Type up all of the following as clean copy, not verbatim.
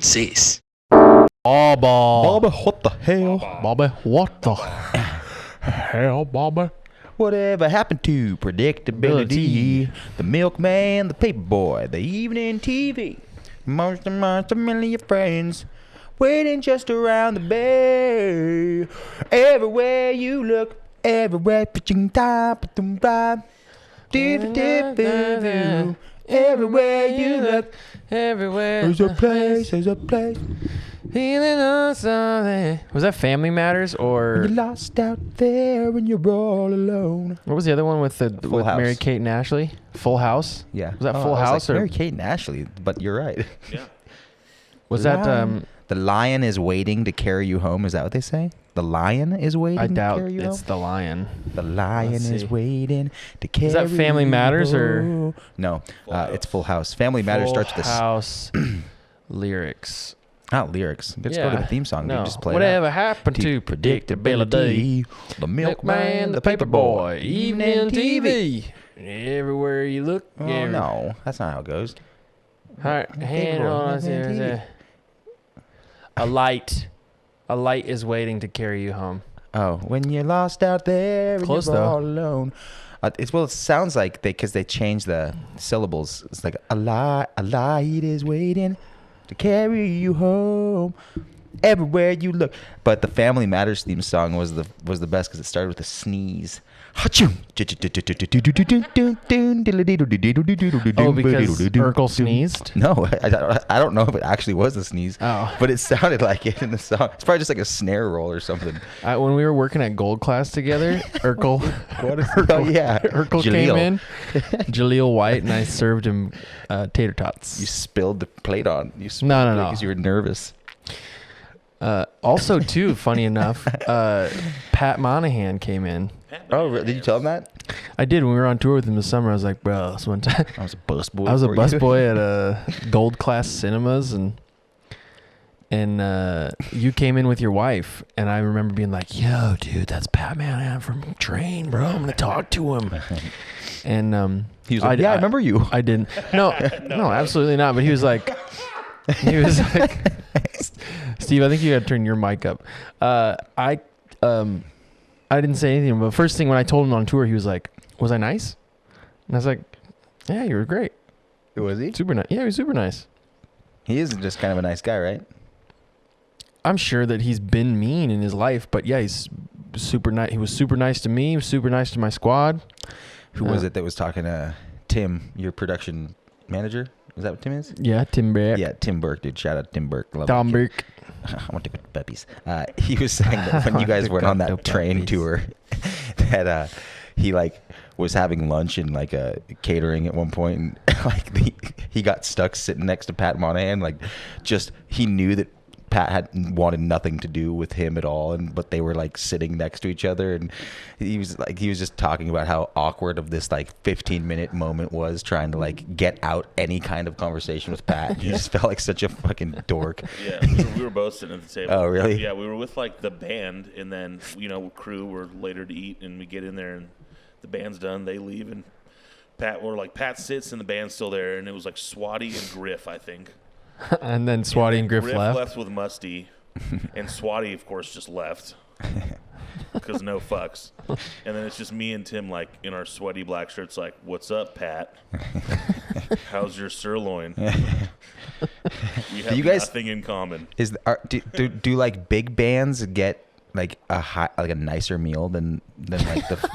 sis. Baba. Baba, what the hell? Bobby, what the hell, Bobby? Whatever happened to predictability? The milkman, the paperboy, the evening TV. Most of million friends waiting just around the bay. Everywhere you look, everywhere pitching time. Everywhere you look, Everywhere. there's a place, there's a place. Feeling on something. Was that Family Matters or You're lost out there and you're all alone. what was the other one with with House. Mary Kate and Ashley? Full House. Yeah. Was that Oh, Full I was House like, or Mary Kate and Ashley? But you're right. Yeah. was that The lion is waiting to carry you home. Is that what they say? The lion is waiting I to doubt carry you it's home? The Lion. The lion Let's is see. waiting to carry that Family you Matters or- home. No, it's Full House. Family Matters Full starts with House lyrics. not lyrics. Let's go to the theme song. No. Dude. Just play Whatever it happened to predictability? The Milkman, the Paperboy, Evening TV. Everywhere you look. Oh, no, that's not how it goes. All right, hand on. Evening TV. A light. A light is waiting to carry you home. Oh, when you're lost out there and Close, you're though. all alone. It sounds like because they changed the syllables. It's like a light is waiting to carry you home. Everywhere you look. But the Family Matters theme song was the best because it started with a sneeze. Achoo! Oh, because Urkel sneezed? No, I don't know if it actually was a sneeze. Oh. But it sounded like it in the song. It's probably just like a snare roll or something. When we were working at Gold Class together, Urkel, Oh, yeah. Urkel came Jaleel. in, Jaleel White, and I served him tater tots. You spilled the plate on. You No, no, no. Because you were nervous. Also, too, funny enough, Pat Monahan came in. Oh, did you tell him that? I did when we were on tour with him this summer. I was like, bro, this one time I was a busboy. I was a for you. busboy at Gold Class Cinemas, and you came in with your wife, and I remember being like, "Yo, dude, that's Pat Monahan from Train, bro. I'm gonna talk to him." And He was like, I remember you. I didn't. No, no, absolutely not. But he was like, Steve, I think you got to turn your mic up. I didn't say anything, but first thing when I told him on tour, he was like, "Was I nice?" And I was like, "Yeah, you were great. Was he? Super nice. Yeah, he was super nice." He is just kind of a nice guy, right? I'm sure that he's been mean in his life, but yeah, he's super nice. He was super nice to me. He was super nice to my squad. Who was it that was talking to Tim, your production manager? Is that what Tim is? Yeah, Tim Burke. Yeah, Tim Burke, dude. Shout out Tim Burke. Love Tom that kid. Burke. I want to go to puppies. He was saying that when you guys went on that train tour, that he like was having lunch in like a catering at one point, and like he got stuck sitting next to Pat Monahan. Like, just he knew that Pat had wanted nothing to do with him at all, but they were like sitting next to each other, and he was just talking about how awkward of this like 15-minute moment was trying to like get out any kind of conversation with Pat. He just felt like such a fucking dork. Yeah, we were both sitting at the table. Oh, really? Yeah, we were with like the band, and then crew were later to eat, and we get in there, and the band's done. They leave, and Pat sits, and the band's still there, and it was like Swatty and Griff, I think. And then Swatty and Griff left. with Musty, and Swatty, of course, just left because no fucks. And then it's just me and Tim, like in our sweaty black shirts, like, "What's up, Pat? How's your sirloin?" We have you guys- nothing in common. Do like big bands get like a nicer meal than like the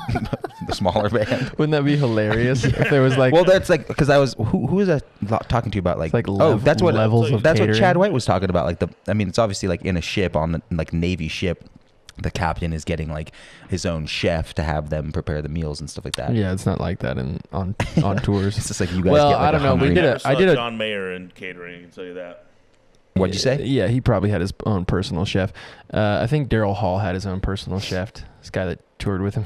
smaller band? Wouldn't that be hilarious if there was like? Well, that's like because I was who was I talking to you about like, It's like that's what levels of that's what catering. Chad White was talking about, like it's obviously like in a ship on the like Navy ship, the captain is getting like his own chef to have them prepare the meals and stuff like that. Yeah, it's not like that on tours. It's just like you guys. Well, get, like, I don't know. We Never I saw did a. John Mayer in catering. I can tell you that. What'd you say? Yeah, he probably had his own personal chef. I think Daryl Hall had his own personal chef. This guy that toured with him.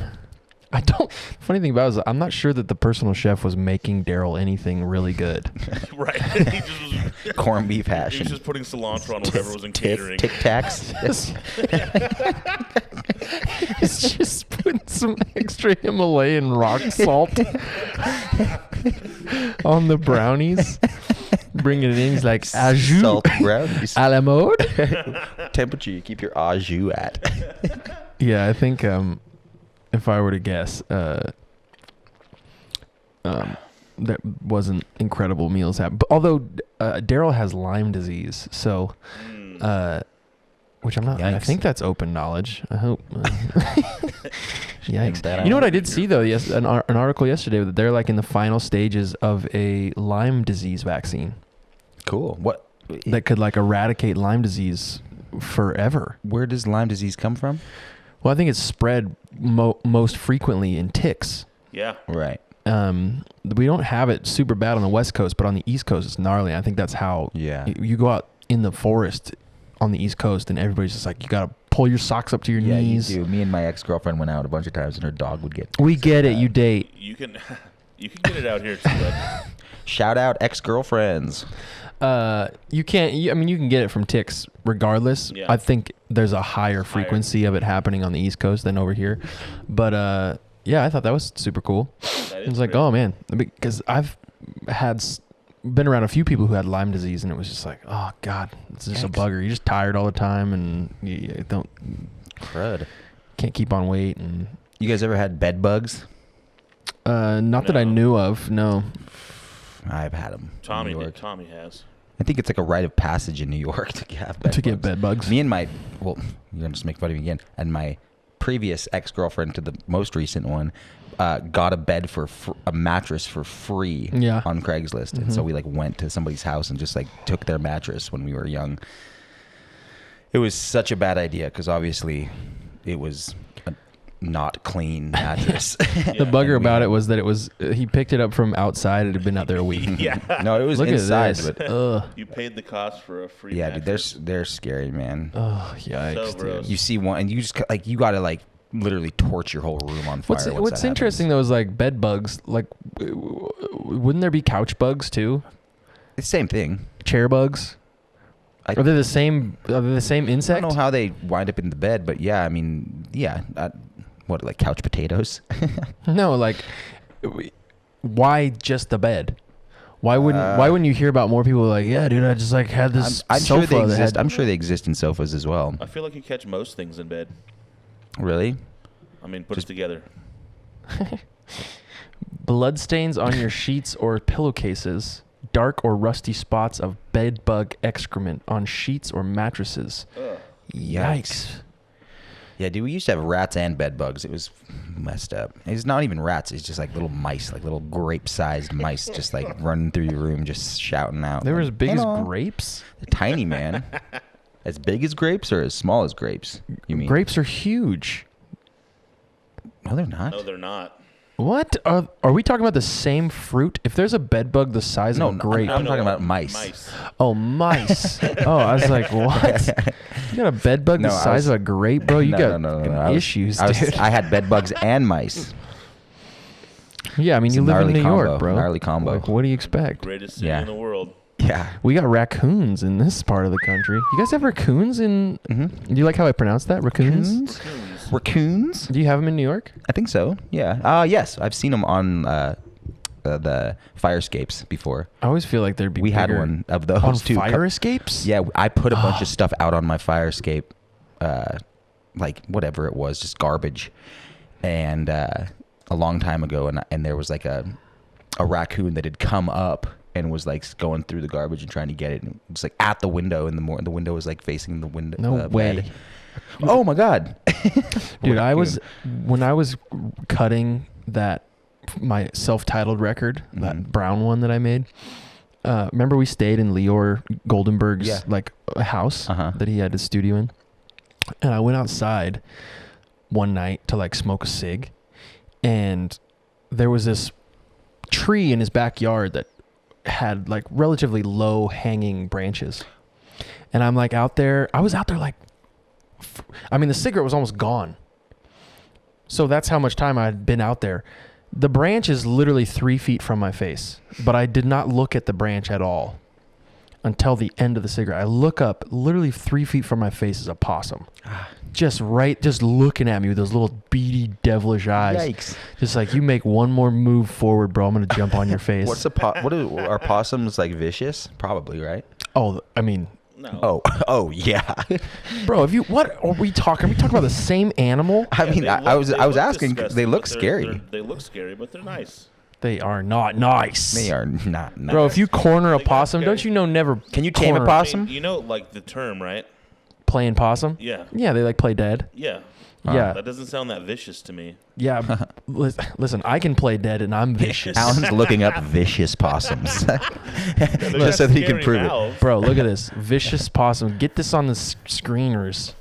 Funny thing about it is I'm not sure that the personal chef was making Daryl anything really good. Right. He just was, Corned beef hash. he was and just putting cilantro on whatever was in catering. Tic Tacs. He's just putting some extra Himalayan rock salt on the brownies. Bringing it in, he's like, au jus, Salt brownies. à la mode. Temperature you keep your au jus at. Yeah, I think if I were to guess, there wasn't incredible meals happening. But although Daryl has Lyme disease, so which I'm not. Yikes. I think that's open knowledge. I hope. Yikes! That You know what I did out. see though? Yes, an article yesterday that they're like in the final stages of a Lyme disease vaccine Cool. What? that could like eradicate Lyme disease forever. Where does Lyme disease come from? Well, I think it's spread most frequently in ticks. Yeah. Right. We don't have it super bad on the West Coast, but on the East Coast, it's gnarly. I think that's how you go out in the forest on the East Coast and everybody's just like, you got to pull your socks up to your knees. You do. Me and my ex-girlfriend went out a bunch of times and her dog would get We get it. You date. You can get it out here too. Bud. Shout out ex-girlfriends. You can't, I mean, you can get it from ticks regardless. Yeah. I think there's a higher frequency of it happening on the East Coast than over here. But, yeah, I thought that was super cool. That It was is like, great. oh man, because I've been around a few people who had Lyme disease, and it was just like, oh god, it's just a bugger. You're just tired all the time, and you Crud. can't keep on weight. And You guys ever had bed bugs? not that I No. knew of. No. I've had them. Tommy in New York. Tommy has. I think it's like a rite of passage in New York to have bed To bugs. get bed bugs. Me and my, well, you're gonna just make fun of me again. And my previous ex-girlfriend to the most recent one got a bed for a mattress for free on Craigslist, and so we like went to somebody's house and just like took their mattress when we were young. It was such a bad idea because obviously it was a not clean mattress. The bugger about it was that it was he picked it up from outside. It had been out there a week. Yeah. No, it was Look inside, at this. but Ugh. You paid the cost for a free. yeah, dude, mattress. they're scary, man. Oh yikes, So gross. dude. You see one, and you just like you gotta like literally torch your whole room on fire. What's interesting though is like bed bugs. Like, wouldn't there be couch bugs too? It's the same thing. Chair bugs. I- Are they the same? Are they the same I insect? don't know how they wind up in the bed, but yeah, I mean, yeah. What, like couch potatoes? No, like, why just the bed? Why wouldn't you hear about more people like, yeah, dude, I just like had this I'm sofa sure they that exist. had. I'm sure they exist in sofas as well. I feel like you catch most things in bed. Really? I mean, put it together. Bloodstains on your sheets or pillowcases. Dark or rusty spots of bed bug excrement on sheets or mattresses. Ugh. Yikes. Yeah, dude, we used to have rats and bed bugs. It was messed up. It's not even rats. It's just like little mice, like little grape-sized mice, just like running through your room, just shouting out. They were like, as big "Hello." as grapes? They're tiny, man. As big as grapes or as small as grapes? You mean? Grapes are huge. No, they're not. No, they're not. What? Are we talking about the same fruit? If there's a bed bug the size No, of a grape. I'm talking about mice. Oh, mice. Oh, I was like, what? You got a bed bug No, the I size was- of a grape, bro? You got I was- issues, I dude. I had bed bugs and mice. Yeah, I mean, It's you a live in gnarly New combo, York, bro. gnarly combo. Like, what do you expect? Greatest city Yeah. in the world. Yeah. We got raccoons in this part of the country. You guys have raccoons in? Mm-hmm. Do you like how I pronounce that? Raccoons? Raccoons? Do you have them in New York? I think so. Yeah. Yes, I've seen them on the fire escapes before. I always feel like there'd be We had bigger- one of those on too. fire escapes. Yeah, I put a bunch of stuff out on my fire escape, like whatever it was, just garbage, and a long time ago, and there was like a raccoon that had come up and was like going through the garbage and trying to get it, and it was like at the window, and the window was like facing the window. No way. bed. Oh my god, Dude, Raccoon. when I was cutting my self-titled record, that brown one that I made. Remember we stayed in Lior Goldenberg's like a house that he had his studio in, and I went outside one night to like smoke a cig, and there was this tree in his backyard that had like relatively low hanging branches, and I'm like out there. I was out there like. I mean, the cigarette was almost gone. So that's how much time I had been out there. The branch is literally 3 feet from my face, but I did not look at the branch at all. until the end of the cigarette. I look up, literally 3 feet from my face is a possum. Just looking at me with those little beady, devilish eyes. Yikes. Just like, you make one more move forward, bro, I'm going to jump on your face. Are possums like vicious? Probably, right? Oh, I mean... No. Oh, yeah. Bro, what are we talking? Are we talking about the same animal? I mean, I was asking, disgusting, they look but scary. They look scary, but they're nice. They are not nice. They are not nice. Bro, if you corner a They got possum, scary. don't you know never... Can you tame a corner- possum? I mean, you know, like the term, right? Playing possum? Yeah. Yeah, they like play dead. Yeah. Yeah. That doesn't sound that vicious to me. Yeah. Listen, I can play dead and I'm vicious. Alan's looking up vicious possums. Just so that he can Scary prove it. mouths. Bro, look at this. Vicious possum. Get this on the screeners.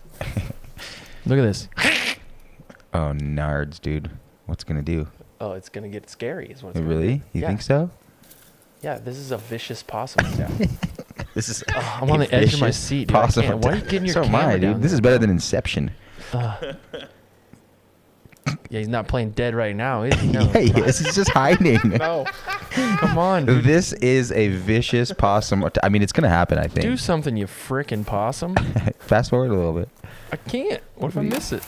Look at this. Oh, nards, dude. What's it going to do? Oh, it's going to get scary. Is what it's gonna Really? do. You Yeah. think so? Yeah, this is a vicious possum attack. This is I'm on the edge of my vicious seat, dude. I possum can't. Why are you attack. getting your So am I, camera down dude. This there, is better bro? than Inception. Yeah, he's not playing dead right now, is he? No. Yeah, he is. He's just hiding. No. Come on, dude. This is a vicious possum. I mean, it's going to happen, I think. Do something, you frickin' possum. Fast forward a little bit. I can't. What if I miss it?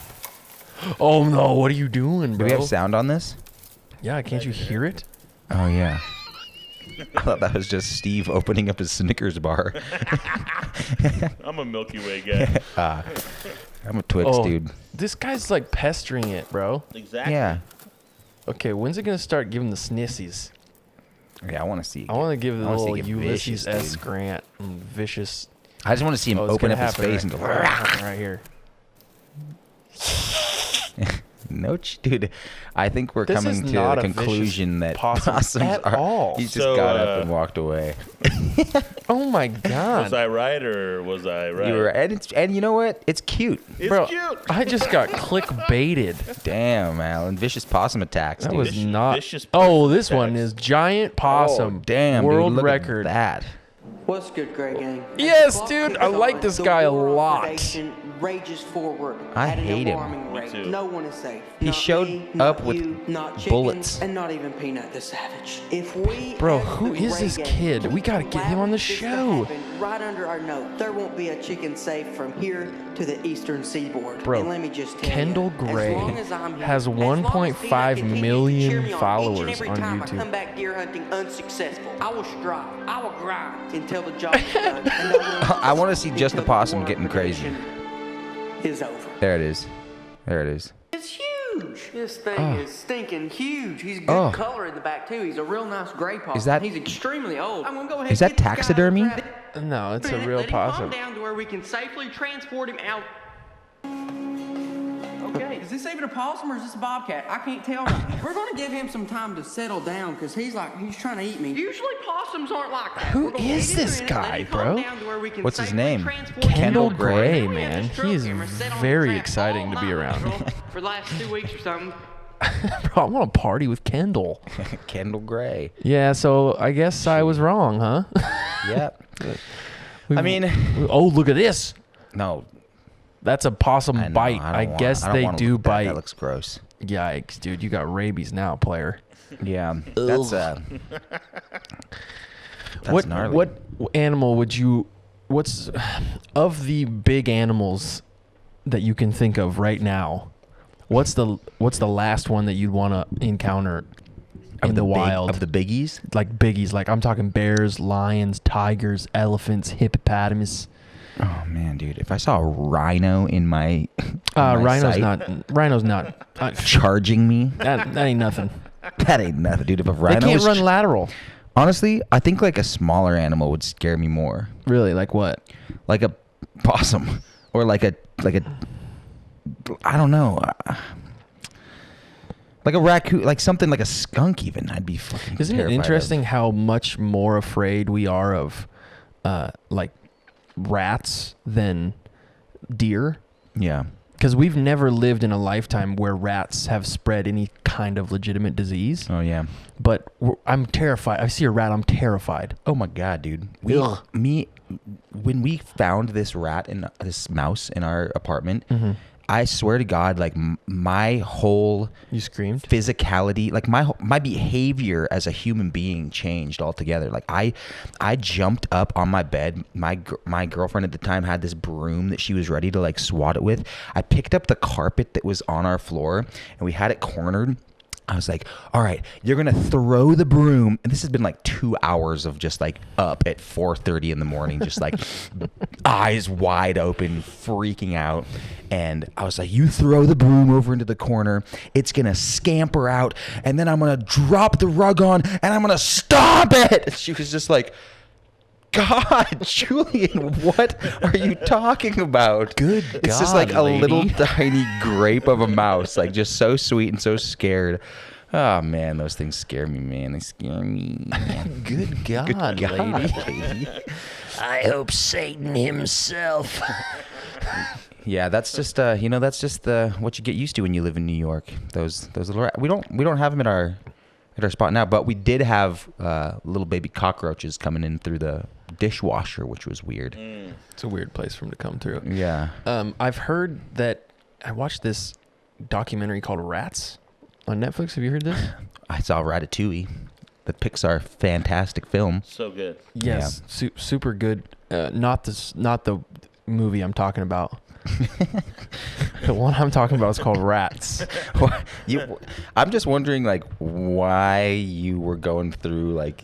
Oh, no. What are you doing, Do bro? we have sound on this? Yeah, can't you hear it? Oh, yeah. I thought that was just Steve opening up his Snickers bar. I'm a Milky Way guy. I'm a Twix dude. This guy's like pestering it, bro. Exactly. Yeah. Okay, when's it going to start giving the snissies? Yeah, I want to see. I want to give the I wanna see little it get Ulysses vicious, S. dude. Grant vicious. I just want to see him Oh, it's open gonna up his happen face right, and go. right here. No, dude. I think we're This coming is to not the a conclusion vicious that possum possums at are. all. He just So, got up and walked away. Oh my Was god, I right or was I right? You were, and you know what? It's cute. It's bro! cute. I just got clickbaited. Damn, Alan. Vicious possum attacks, That dude. was Vicious- not. vicious Oh, this attacks. one is giant possum. Oh, damn, world dude, look record. At that. What's good, Grey Gang? Yes, As the dude, clock I like ticks this on, guy a the war lot. occupation rages forward. I at an hate him. alarming Me rate. too. No one is safe. He Not showed me, not up with you, not chickens, bullets. and not even Peanut the Savage. If we, Bro, as who the is Grey this Gang, kid? We gotta get him on the allow this to show. happen right under our nose, there won't be a chicken safe from here to the eastern seaboard. Bro, and let me just tell Kendall you, Gray as long as I'm here, has as long as 1.5 Peanut continues to million cheer me on each and followers every on time I YouTube. come back deer hunting unsuccessful, I will strive, I will grind until the job is done. And I wanna see just the until possum war getting crazy. is over. There it is. There it is. It's huge. This thing is stinking huge. He's good Oh. color in the back too. He's a real nice gray possum. Is that- He's extremely old. I'm gonna go ahead. Is and that get this guy taxidermy? unwrapped. No, it's a Let real him calm possum. down to where we can safely transport him out. Okay, is this even a possum or is this a bobcat? I can't tell right now. We're gonna give him some time to settle down because he's trying to eat me. Usually possums aren't like that. Who We're gonna is get him this in it, let guy, him calm bro? down to where we can What's his safely name? transport him Kendall out. Gray, Then we have to man. stroke He is him or sit on very the trap exciting all to be night, around. girl, for the last 2 weeks or something. Bro, I want to party with Kendall. Kendall Gray. Yeah, so I guess I was wrong, huh? Yep. We- I mean, oh, look at this. no. That's a possum I know, bite. don't I wanna- guess I don't they wanna do look at that. bite. That looks gross. Yikes, dude. You got rabies now, player. Yeah. That's What gnarly. what animal would you what's of the big animals that you can think of right now? What's the last one that you'd want to encounter in the wild? Of the biggies? Like biggies, like I'm talking bears, lions, tigers, elephants, hippopotamus. Oh man, dude! If I saw a rhino in my, Rhino's sight not charging me, that ain't nothing. that ain't nothing, dude. If a They rhino can't was run lateral. honestly, I think like a smaller animal would scare me more, Really, like what? like a possum or like a I don't know, like a raccoon, like something like a skunk. Even I'd be fucking. Isn't it terrified of. interesting how much more afraid we are of like rats than deer? Yeah. Because we've never lived in a lifetime where rats have spread any kind of legitimate disease. Oh yeah. But I'm terrified. I see a rat, I'm terrified. Oh my god, dude. Ugh. When we found this mouse in our apartment, Mm-hmm. I swear to God, like my whole You screamed? physicality, like my behavior as a human being changed altogether. Like I jumped up on my bed. My girlfriend at the time had this broom that she was ready to like swat it with. I picked up the carpet that was on our floor and we had it cornered. I was like, all right, you're going to throw the broom. And this has been like 2 hours of just like up at 4:30 in the morning, just like eyes wide open, freaking out. And I was like, you throw the broom over into the corner. It's going to scamper out. And then I'm going to drop the rug on and I'm going to stomp it. And she was just like, God, Julian, what are you talking about? Good It's God, just like a lady. little tiny grape of a mouse, like just so sweet and so scared. Oh man, those things scare me, man. They scare me. Good God, Good God, lady. I hope Satan himself. Yeah, that's just that's just what you get used to when you live in New York. Those little we don't have them at our spot now, but we did have little baby cockroaches coming in through the dishwasher, which was weird. It's a weird place for them to come through. Yeah. I've heard that I watched this documentary called Rats on Netflix. Have you heard this? I saw Ratatouille, the Pixar fantastic film. So good. Yes, super good. Not the movie I'm talking about. The one I'm talking about is called Rats. I'm just wondering, like, why you were going through, like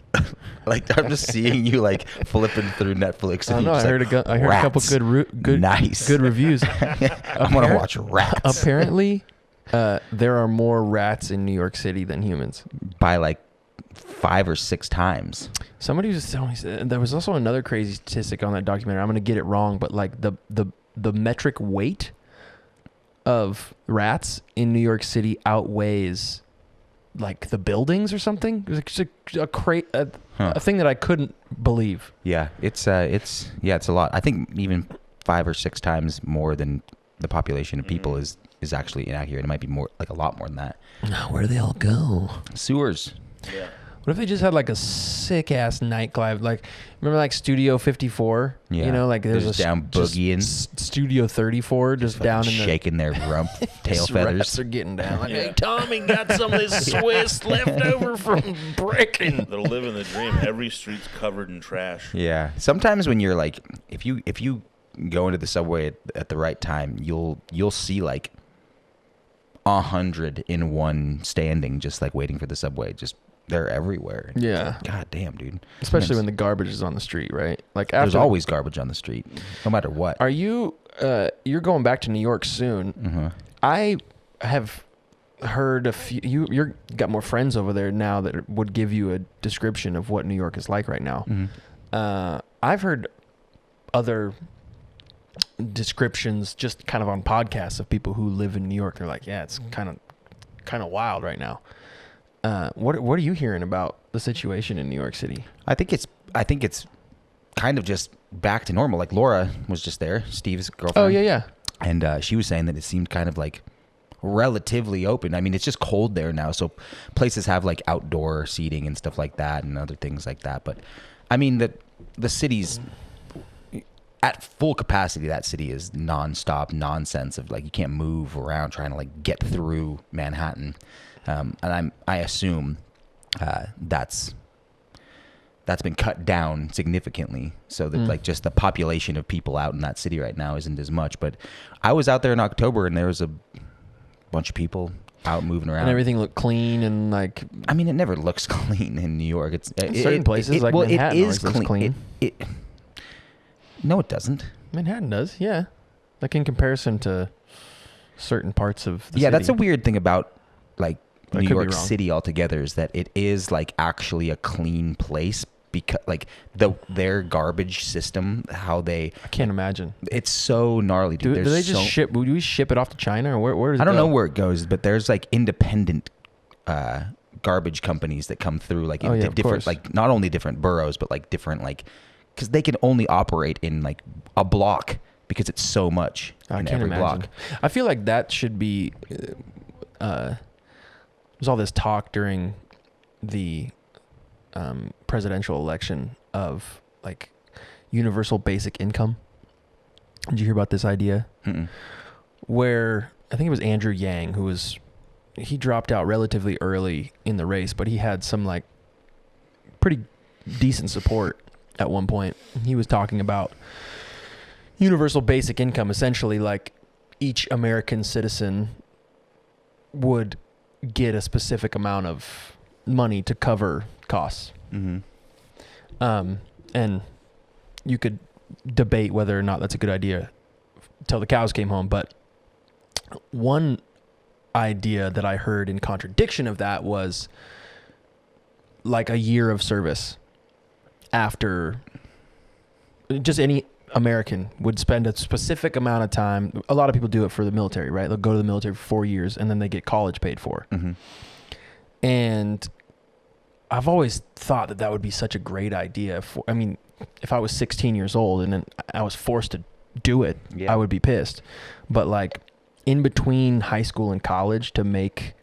I'm just seeing you, like, flipping through Netflix. I And know. I heard a couple good nice. good reviews. I'm gonna watch Rats. Apparently, there are more rats in New York City than humans. By like 5 or 6 times. Somebody was telling me there was also another crazy statistic on that documentary. I'm gonna get it wrong, but like the metric weight of rats in New York City outweighs like the buildings or something. It was like just a thing that I couldn't believe. Yeah, it's a lot. I think even 5 or 6 times more than the population of people is actually inaccurate. It might be more, like a lot more than that. Where do they all go? Sewers. Yeah. What if they just had like a sick ass nightclub? Like, remember like Studio 54? Yeah. You know, like there's Just a down boogieing. Studio 34 just down in the shaking their rump tail These rats feathers. are getting down. Like, hey, Tommy, got some of this Swiss left over from Brecken. They'll live in the dream. Every street's covered in trash. Yeah. Sometimes when you're like, if you go into the subway at the right time, you'll see like 100 in one standing, just like waiting for the subway. Just they're everywhere. Yeah. God damn, dude. Especially when the garbage is on the street, right? Like There's after, always garbage on the street, no matter what. Are you? You're going back to New York soon. Mm-hmm. I have heard a few. You're got more friends over there now that would give you a description of what New York is like right now. Mm-hmm. I've heard other descriptions just kind of on podcasts of people who live in New York. They're like, yeah, it's kind of wild right now. What are you hearing about the situation in New York City? I think it's kind of just back to normal. Like Laura was just there, Steve's girlfriend. Oh yeah. And she was saying that it seemed kind of like relatively open. I mean, it's just cold there now, so places have like outdoor seating and stuff like that and other things like that. But I mean, the city's at full capacity. That city is nonstop nonsense of like you can't move around trying to like get through Manhattan. And I assume that's been cut down significantly, so that like just the population of people out in that city right now isn't as much. But I was out there in October, and there was a bunch of people out moving around, And everything looked clean and like. I mean, it never looks clean in New York. It's Certain places like Manhattan it always is looks clean. No, it doesn't. Manhattan does, yeah. Like in comparison to certain parts of the city. Yeah, that's a weird thing about like I New could be York wrong. City altogether, is that it is like actually a clean place, because like their garbage system, how they, I can't imagine. it's so gnarly, dude. Do they just ship? Do we ship it off to China, or where does it I don't go? know where it goes, but there's like independent garbage companies that come through, like in Oh, yeah, of different, course. like not only different boroughs, but like different, like, because they can only operate in like a block because it's so much I in can't every imagine. block. I feel like that should be. There's all this talk during the presidential election of like universal basic income. Did you hear about this idea? Mm-mm. where I think it was Andrew Yang he dropped out relatively early in the race, but he had some like pretty decent support at one point. He was talking about universal basic income, essentially like each American citizen would get a specific amount of money to cover costs. Mm-hmm. And you could debate whether or not that's a good idea till the cows came home. But one idea that I heard in contradiction of that was like a year of service after just any American would spend a specific amount of time. A lot of people do it for the military, right? They'll go to the military for 4 years and then they get college paid for. Mm-hmm. And I've always thought that would be such a great idea. If I was 16 years old and then I was forced to do it, I would be pissed. But like in between high school and college to make,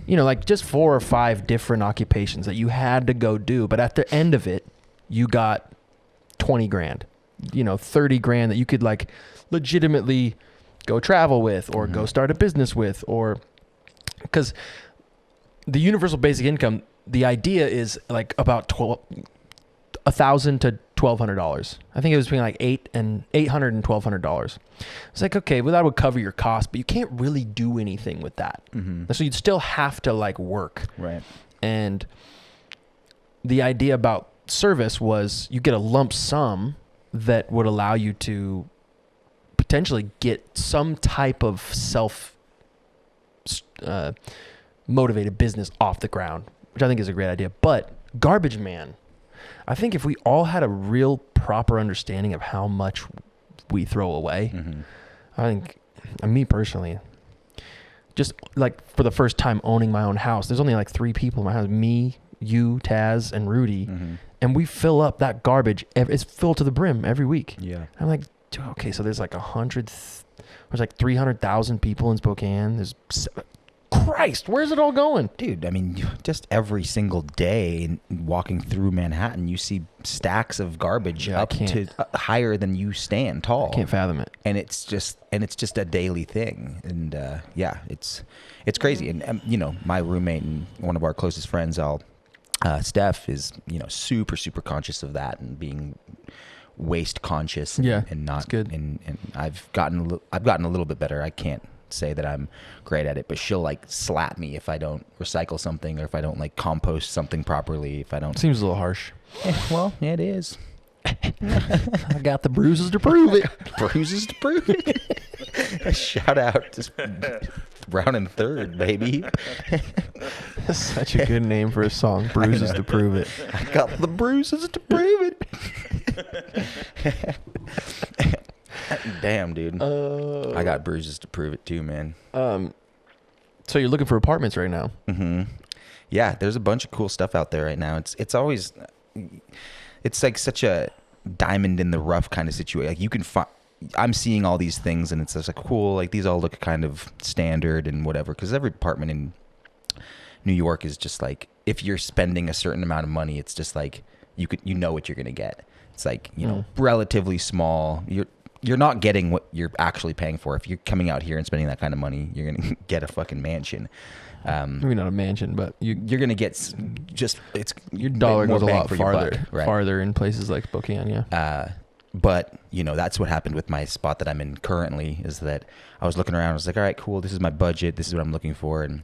like just 4 or 5 different occupations that you had to go do. But at the end of it, you got 20 grand, 30 grand that you could like legitimately go travel with or go start a business with, or because the universal basic income, the idea is like about $1,000 to $1,200. I think it was between like $800 and $1,200. It's like, okay, well that would cover your cost, but you can't really do anything with that. Mm-hmm. So you'd still have to like work. Right. And the idea about service was you get a lump sum that would allow you to potentially get some type of motivated business off the ground, which I think is a great idea. But garbage man, I think if we all had a real proper understanding of how much we throw away, I think, me personally, just like for the first time owning my own house, there's only like 3 people in my house, me, you, Taz, and Rudy. And we fill up that garbage. It's filled to the brim every week. Yeah. I'm like, okay, so there's like 300,000 people in Spokane. Christ, where's it all going? Dude, I mean, just every single day walking through Manhattan, you see stacks of garbage up to higher than you stand tall. I can't fathom it. And it's just a daily thing. And it's crazy. And my roommate and one of our closest friends, Steph, is super, super conscious of that and being waste conscious. And not that's good. And I've gotten a little bit better. I can't say that I'm great at it, but she'll like slap me if I don't recycle something or if I don't like compost something properly. If I don't, seems a little harsh. Well, yeah, it is. I got the bruises to prove it. Bruises to prove it. Shout out to Brown and Third, baby. That's such a good name for a song. Bruises to prove it. I got the bruises to prove it. Damn, dude. I got bruises to prove it too, man. So you're looking for apartments right now? Mm-hmm. Yeah, there's a bunch of cool stuff out there right now. It's always, it's like such a diamond in the rough kind of situation. Like you can find, I'm seeing all these things and it's just like cool. Like these all look kind of standard and whatever. Because every apartment in New York is just like, if you're spending a certain amount of money, it's just like you know what you're gonna get. It's like relatively small. You're not getting what you're actually paying for. If you're coming out here and spending that kind of money, you're going to get a fucking mansion. Maybe not a mansion, but you're going to get just, it's your dollar goes a lot farther, right? Farther in places like Spokane, yeah. But that's what happened with my spot that I'm in currently, is that I was looking around. I was like, all right, cool. This is my budget. This is what I'm looking for. And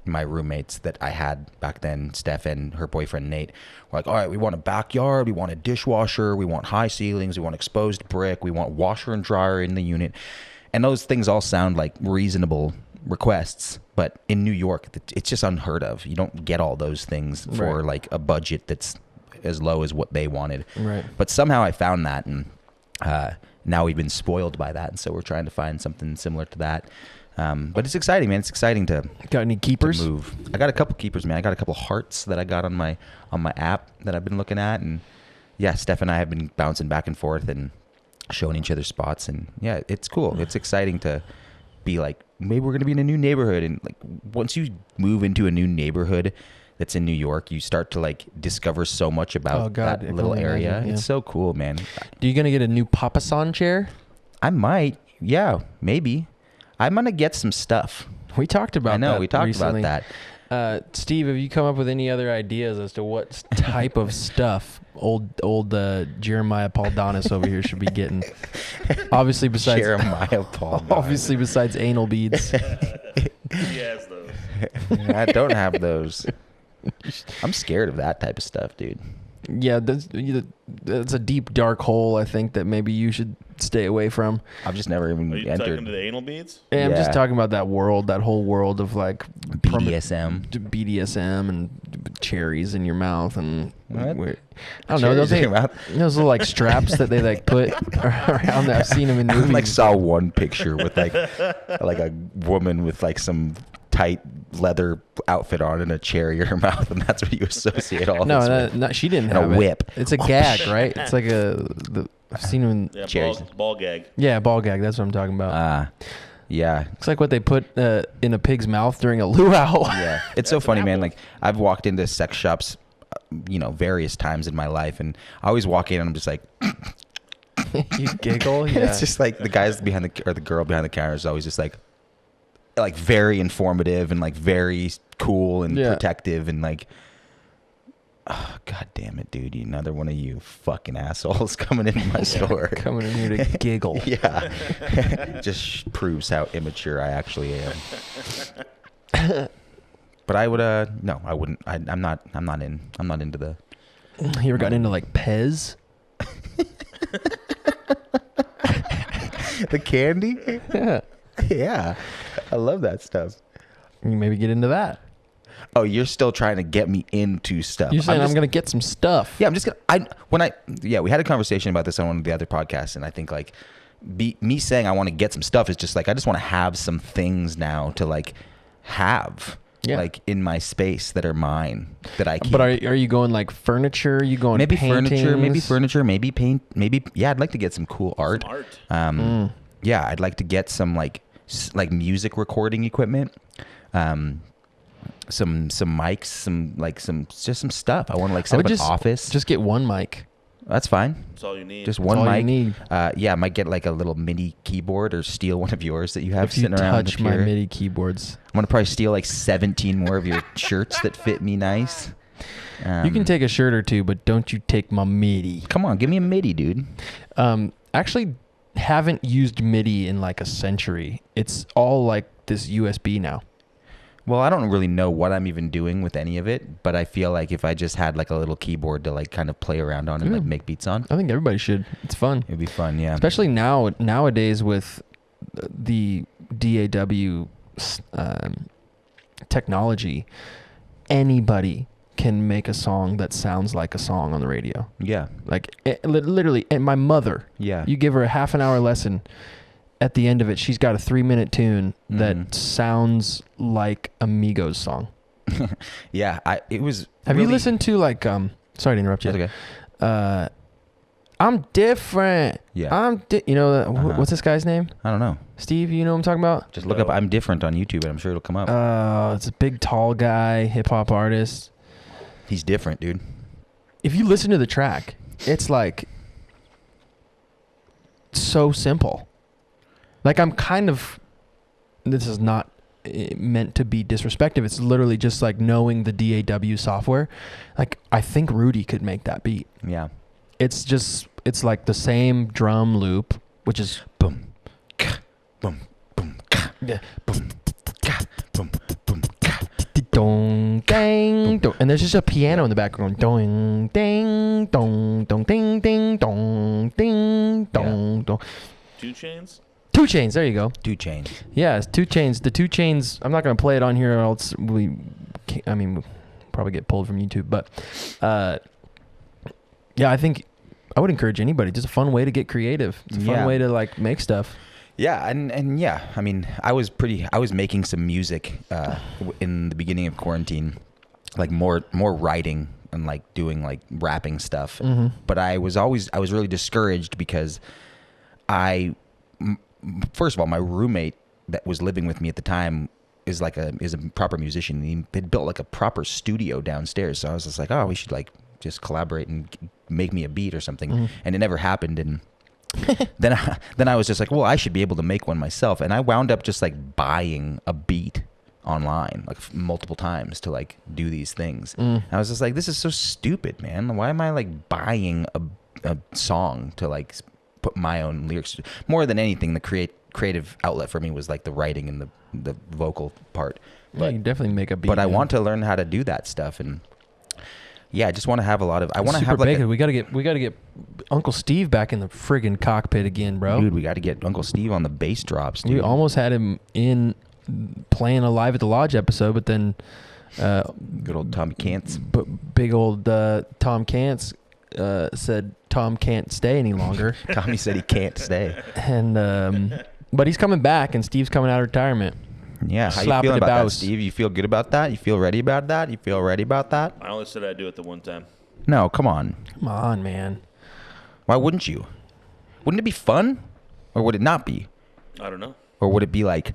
my roommates that I had back then, Steph and her boyfriend Nate, were like, all right, we want a backyard, we want a dishwasher, we want high ceilings, we want exposed brick, we want washer and dryer in the unit. And those things all sound like reasonable requests, but in New York, it's just unheard of. You don't get all those things for like a budget that's as low as what they wanted. Right. But somehow I found that, and now we've been spoiled by that, and so we're trying to find something similar to that. But it's exciting, man. It's exciting to got any keepers? Move. I got a couple keepers, man. I got a couple hearts that I got on my app that I've been looking at, and yeah, Steph and I have been bouncing back and forth and showing each other spots, and yeah, it's cool. It's exciting to be like, maybe we're gonna be in a new neighborhood, and like once you move into a new neighborhood that's in New York, you start to like discover so much about that little area. It's so cool, man. Do you gonna get a new Papasan chair? I might. Yeah, maybe. I'm gonna get some stuff. We talked about. I know that we talked recently. about that. Steve, have you come up with any other ideas as to what type of stuff old Jeremiah Paul Donis over here should be getting? Obviously, besides Jeremiah Paul. obviously, besides anal beads. He has those. I don't have those. I'm scared of that type of stuff, dude. Yeah, that's a deep dark hole. I think that maybe you should stay away from. I've just never even Are you entered talking to the anal beads? Yeah, I'm just Yeah. talking about that whole world of like BDSM and cherries in your mouth and What? I don't know Cherries in your mouth? those little like straps that they like put around there. I've seen them in I movies. like saw one picture with like a woman with like some tight leather outfit on and a cherry in her mouth, and that's what you associate all no, this with. no, she didn't And a have it. whip. It's a gag, right? It's like I've seen them in Yeah, Cherries. ball gag. ball gag. That's what I'm talking about. Yeah. It's like what they put in a pig's mouth during a luau. Yeah. It's so funny, man. Like, I've walked into sex shops, various times in my life, and I always walk in and I'm just like, You giggle. Yeah. it's just like the guys behind the girl behind the counter is always just like very informative and like very cool and Yeah. protective and like, oh, God damn it, dude. Another one of you fucking assholes coming into my store. Coming in here to giggle. Yeah. Just proves how immature I actually am. But I would, no, I wouldn't. I'm not into the. You ever got into like Pez? The candy? Yeah. Yeah. I love that stuff. You maybe get into that. Oh, you're still trying to get me into stuff. You're saying I'm just- going to get some stuff. Yeah, I'm just gonna. We had a conversation about this on one of the other podcasts, and I think like, me saying I want to get some stuff is just like I just want to have some things now to like have. Yeah. Like in my space that are mine that I keep. But are you going like furniture? You going maybe paintings? furniture, maybe paint, maybe I'd like to get some cool art. Some art. Yeah, I'd like to get some like music recording equipment. Some mics, some stuff. I want to like set up an office. Just get one mic. That's fine. That's all you need. Just one all you mic. need. Yeah, I might get like a little MIDI keyboard or steal one of yours that you have If you sitting around. touch my MIDI keyboards, I'm gonna probably steal like 17 more of your shirts that fit me nice. you can take a shirt or two, but don't you take my MIDI. Come on, give me a MIDI, dude. Actually, haven't used MIDI in like a century. It's all like this USB now. Well, I don't really know what I'm even doing with any of it, but I feel like if I just had like a little keyboard to like kind of play around on and like make beats on, I think everybody should. It's fun. it'd be fun. Yeah. Especially nowadays with the DAW technology, anybody can make a song that sounds like a song on the radio. Yeah. Like literally, and my mother. Yeah. You give her a half an hour lesson. At the end of it, she's got a 3-minute tune that sounds like a Migos song. Yeah. It was. Have you really- listened to like sorry to interrupt you. That's okay. I'm different. Yeah. You know what's this guy's name? I don't know. Steve, you know what I'm talking about? Just look up "I'm Different" on YouTube, and I'm sure it'll come up. It's a big, tall guy, hip hop artist. He's different, dude. If you listen to the track, it's like so simple. Like I'm kind of. This is not meant to be disrespectful. It's literally just like knowing the DAW software. Like I think Rudy could make that beat. Yeah. It's like the same drum loop, which is Boom. Boom. Boom. yeah. Boom. Boom. Boom. Dong, dang, dong. And there's just a piano in the background. Dong, ding, dong, dong, ding, ding, dong, ding, dong, dong. 2 Chainz? 2 Chainz, there you go. 2 Chainz. Yeah, it's 2 Chainz. The 2 Chainz, I'm not going to play it on here or else we'll probably get pulled from YouTube. But yeah, I think I would encourage anybody. Just a fun way to get creative. It's a fun way to like make stuff. Yeah, and yeah, I mean, I was making some music in the beginning of quarantine, like more writing and like doing like rapping stuff. Mm-hmm. But I was really discouraged because first of all, my roommate that was living with me at the time is a proper musician. He had built like a proper studio downstairs. So I was just like, oh, we should like just collaborate and make me a beat or something. Mm-hmm. And it never happened. And then I was just like, well, I should be able to make one myself. And I wound up just like buying a beat online like multiple times to like do these things. I was just like, this is so stupid, man. Why am I like buying a song to like put my own lyrics? More than anything, the creative outlet for me was like the writing and the vocal part. But you can definitely make a beat. But I want to learn how to do that stuff, and I just want to have a lot of. I want to have like we gotta get Uncle Steve back in the friggin' cockpit again, bro. Dude, we got to get Uncle Steve on the bass drops. Dude. We almost had him in playing a Live at the Lodge episode, but then good old Tommy Cantz. But big old Tom Cantz said Tom can't stay any longer. Tommy said he can't stay. And but he's coming back, and Steve's coming out of retirement. Yeah, how you feeling about that, Steve? You feel good about that? You feel ready about that? You feel ready about that? I only said I'd do it the one time. No, come on. Come on, man. Why wouldn't you? Wouldn't it be fun? Or would it not be? I don't know. Or would it be like,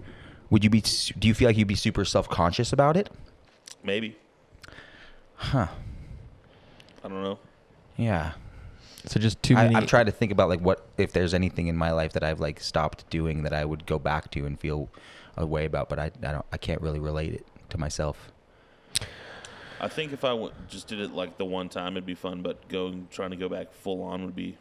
do you feel like you'd be super self-conscious about it? Maybe. Huh. I don't know. Yeah. So just too many. I'm trying to think about like what, if there's anything in my life that I've like stopped doing that I would go back to and feel a way about, but I can't really relate it to myself. I think if I just did it like the one time, it'd be fun, but trying to go back full on would be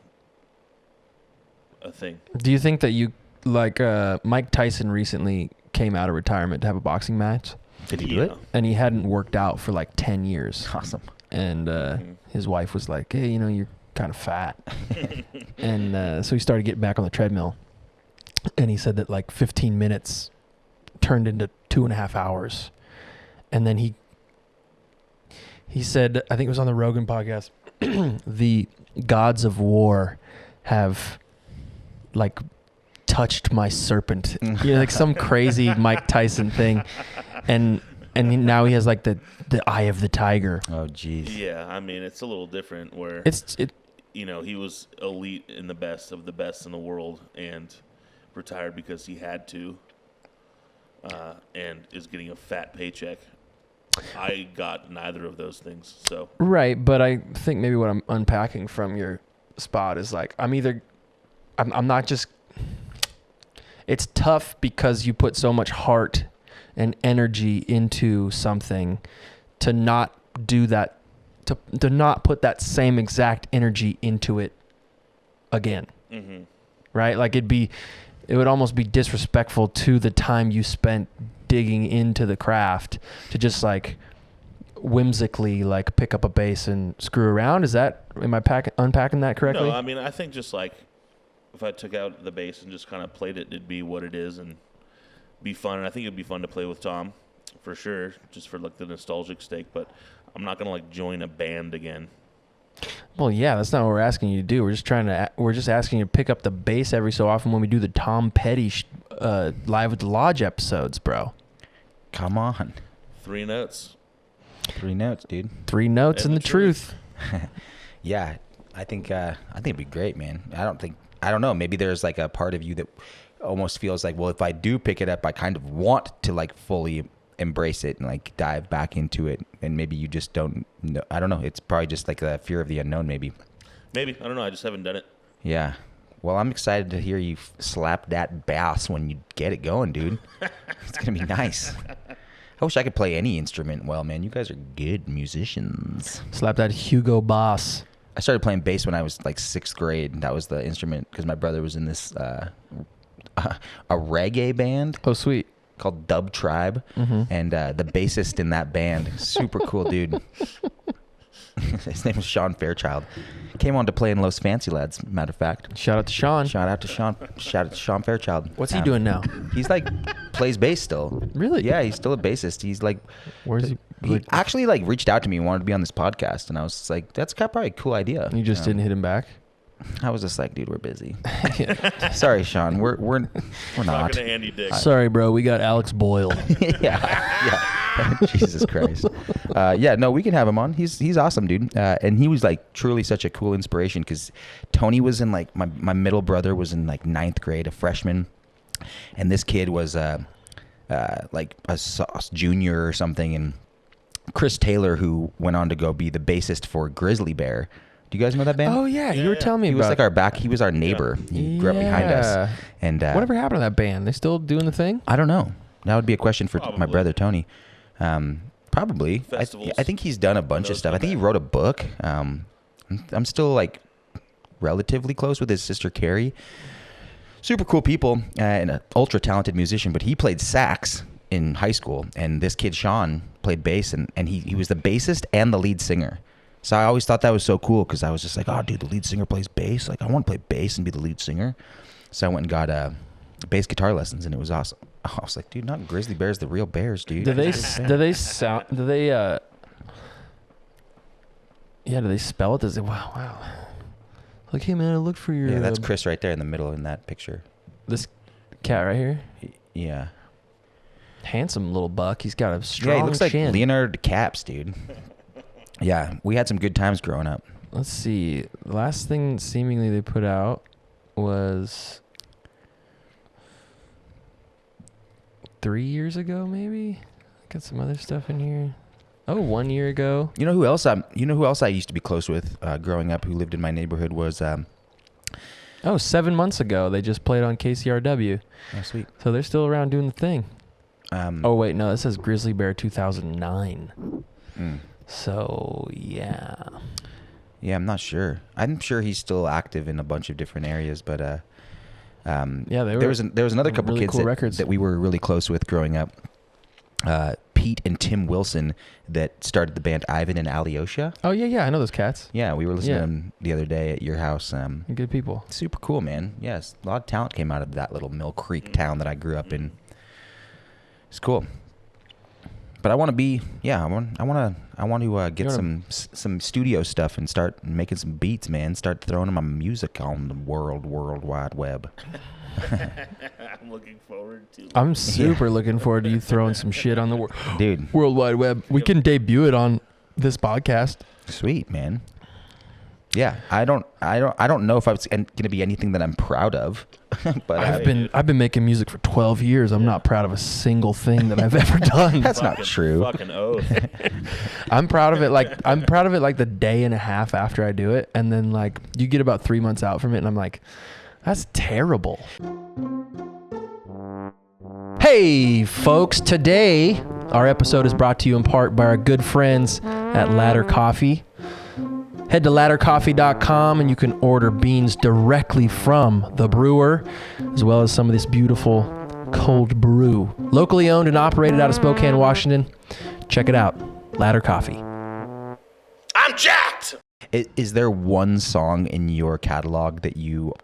a thing. Do you think that you, like Mike Tyson recently came out of retirement to have a boxing match? Did he do it? And he hadn't worked out for like 10 years. Awesome. And his wife was like, hey, you're kind of fat. And so he started getting back on the treadmill. And he said that like 15 minutes turned into 2.5 hours. And then he said, I think it was on the Rogan podcast, the gods of war have like touched my serpent. Like some crazy Mike Tyson thing. And now he has like the eye of the tiger. Oh, geez. Yeah, I mean, it's a little different where he was elite in the best of the best in the world and retired because he had to, and is getting a fat paycheck. I got neither of those things, so. Right, but I think maybe what I'm unpacking from your spot is like, I'm not just, it's tough because you put so much heart and energy into something to not do that, to not put that same exact energy into it again. Mm-hmm. Right? Like it would almost be disrespectful to the time you spent digging into the craft to just like whimsically like pick up a bass and screw around. Am I unpacking that correctly? No, I mean, I think just like if I took out the bass and just kind of played it, it'd be what it is and be fun. And I think it'd be fun to play with Tom for sure, just for like the nostalgic stake, but I'm not going to like join a band again. Well, yeah, that's not what we're asking you to do. We're just asking you to pick up the bass every so often when we do the Tom Petty Live at the Lodge episodes, bro. Come on. 3 notes. 3 notes, dude. 3 notes and the truth. Yeah, I think it'd be great, man. I don't know. Maybe there's like a part of you that almost feels like, well, if I do pick it up, I kind of want to like fully embrace it and like dive back into it. And maybe you just don't know. I don't know. It's probably just like the fear of the unknown, maybe. Maybe. I don't know. I just haven't done it. Yeah. Well, I'm excited to hear you slap that bass when you get it going, dude. It's going to be nice. I wish I could play any instrument well, man. You guys are good musicians. Slap that Hugo Boss. I started playing bass when I was like 6th grade. That was the instrument because my brother was in this a reggae band. Oh, sweet. Called Dub Tribe. Mm-hmm. And the bassist in that band, super cool dude. His name was Sean Fairchild. Came on to play in Los Fancy Lads, matter of fact. Shout out to Sean. Shout out to Sean Fairchild. What's he doing now? He's like plays bass still. Really? Yeah, he's still a bassist. He's like, where's he? He actually like reached out to me and wanted to be on this podcast, and I was just like, that's probably a cool idea. You just didn't hit him back? I was just like, dude, we're busy. Sorry, Sean, we're not. Talking to Andy Dick. Sorry, bro, we got Alex Boyle. yeah. Jesus Christ. No, we can have him on. He's awesome, dude. And he was like truly such a cool inspiration because Tony was in like my middle brother was in like 9th grade, a freshman, and this kid was like a junior or something, and Chris Taylor, who went on to go be the bassist for Grizzly Bear, Do you guys know that band? Oh yeah, you were telling me He about. was like our back. He was our neighbor. He grew up behind us. And whatever happened to that band? They still doing the thing? I don't know. That would be a question for Probably. my brother Tony. Probably. Festivals. I think he's done a bunch of those stuff. I think he come wrote a book. I'm still like relatively close with his sister Carrie. Super cool people and an ultra talented musician. But he played sax in high school, and this kid Sean played bass, and he was the bassist and the lead singer. So I always thought that was so cool because I was just like, oh, dude, the lead singer plays bass. Like, I want to play bass and be the lead singer. So I went and got bass guitar lessons, and it was awesome. I was like, dude, not grizzly bears, the real bears, dude. Do they spell it? Does it? Wow. Like, hey man, I looked for your. Yeah, that's Chris right there in the middle in that picture. This cat right here. Yeah. Handsome little buck. He's got a strong Yeah, he looks chin. like Leonardo DiCaprio, dude. Yeah, we had some good times growing up. Let's see. The last thing seemingly they put out was 3 years ago, maybe. Got some other stuff in here. Oh, 1 year ago. You know who else I used to be close with growing up who lived in my neighborhood was 7 months ago. They just played on KCRW. oh sweet. So they're still around doing the thing. Oh wait, no, it says Grizzly Bear 2009. So yeah. Yeah, I'm not sure. I'm sure he's still active in a bunch of different areas, but yeah, there was another couple really kids cool records that we were really close with growing up. Pete and Tim Wilson that started the band Ivan and Alyosha. Oh yeah, I know those cats. Yeah, we were listening to them the other day at your house. Good people. Super cool, man. Yes, a lot of talent came out of that little Mill Creek town that I grew up in. It's cool. But I want to be, I want to get some studio stuff and start making some beats, man. Start throwing my music on the world wide web. I'm looking forward to it. I'm super looking forward to you throwing some shit on the Dude, World Wide Web. We can debut it on this podcast. Sweet, man. Yeah, I don't know if it's going to be anything that I'm proud of, but I've been making music for 12 years. I'm not proud of a single thing that I've ever done. That's not true. Fucking oath. I'm proud of it like the day and a half after I do it, and then like you get about 3 months out from it and I'm like, that's terrible. Hey folks, today our episode is brought to you in part by our good friends at Ladder Coffee. Head to laddercoffee.com and you can order beans directly from the brewer, as well as some of this beautiful cold brew. Locally owned and operated out of Spokane, Washington. Check it out. Ladder Coffee. I'm jacked! Is there one song in your catalog that you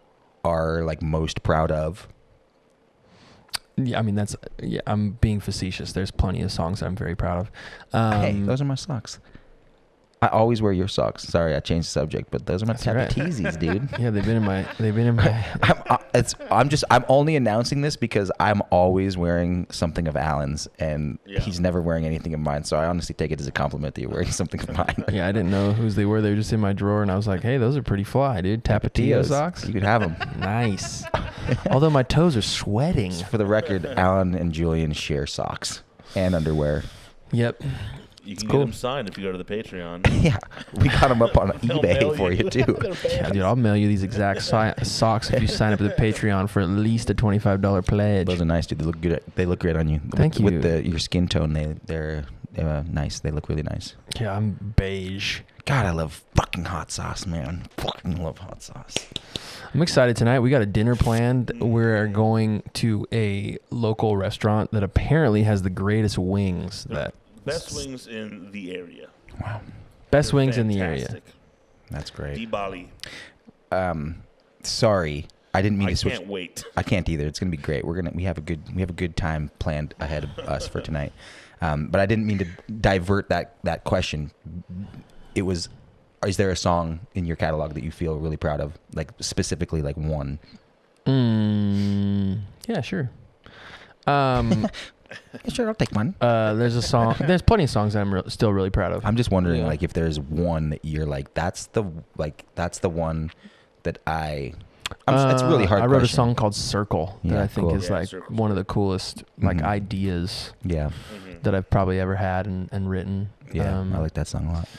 are like most proud of? Yeah, I mean, I'm being facetious. There's plenty of songs I'm very proud of. Hey, those are my socks. I always wear your socks. Sorry, I changed the subject, but those are my Tapateesies, dude. Yeah, they've been in my. I'm only announcing this because I'm always wearing something of Alan's, and he's never wearing anything of mine. So I honestly take it as a compliment that you're wearing something of mine. Yeah, I didn't know whose they were. They were just in my drawer, and I was like, "Hey, those are pretty fly, dude. Tapatio socks. You could have them. Nice." Although my toes are sweating. For the record, Alan and Julian share socks and underwear. Yep. You can get them signed if you go to the Patreon. Yeah, we got them up on eBay for you too. Yeah, dude, I'll mail you these exact socks if you sign up to the Patreon for at least a $25 pledge. Those are nice, dude. They look good. They look great on you. Thank you. With your skin tone, they're nice. They look really nice. Yeah, I'm beige. God, I love fucking hot sauce, man. Fucking love hot sauce. I'm excited tonight. We got a dinner planned. We're going to a local restaurant that apparently has the greatest wings. Best wings in the area. Wow. Best wings in the area. That's great. D-Bali. Sorry, I didn't mean to switch. I can't wait. I can't either. It's gonna be great. We have a good time planned ahead of us for tonight. But I didn't mean to divert that question. It was, is there a song in your catalog that you feel really proud of? Like specifically like one? Yeah, sure. Sure, I'll take one. There's a song. There's plenty of songs I'm still really proud of. I'm just wondering, like, if there's one that you're like, that's the one that it's really hard. I wrote a song called "Circle" that I think cool. is like one of the coolest like ideas that I've probably ever had and written. Yeah, I like that song a lot.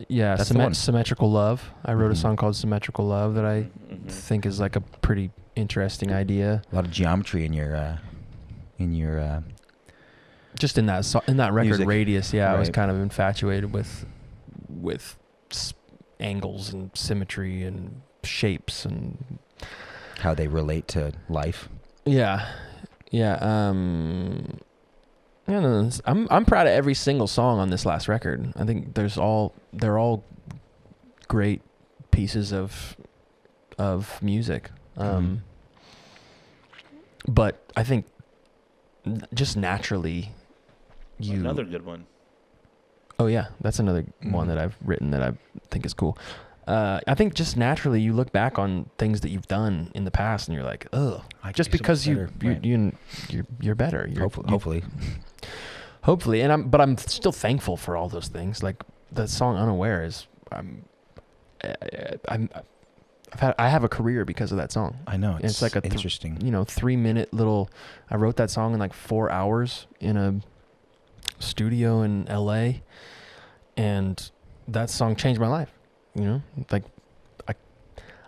Yeah, That's the one. Symmetrical Love. I wrote a song called Symmetrical Love that I think is like a pretty interesting idea. A lot of geometry in your just in that record music. Radius. Yeah, I was Right. kind of infatuated with angles and symmetry and shapes and how they relate to life. yeah. I'm proud of every single song on this last record. I think they're all great pieces of music. But I think just naturally Another good one. Oh yeah, that's another one that I've written that I think is cool. I think just naturally you look back on things that you've done in the past and you're like, oh, just because you're better. Hopefully, but I'm still thankful for all those things. Like the song "Unaware" is, I have a career because of that song. I know it's like a interesting. 3-minute little. I wrote that song in like 4 hours in a studio in LA, and that song changed my life. Like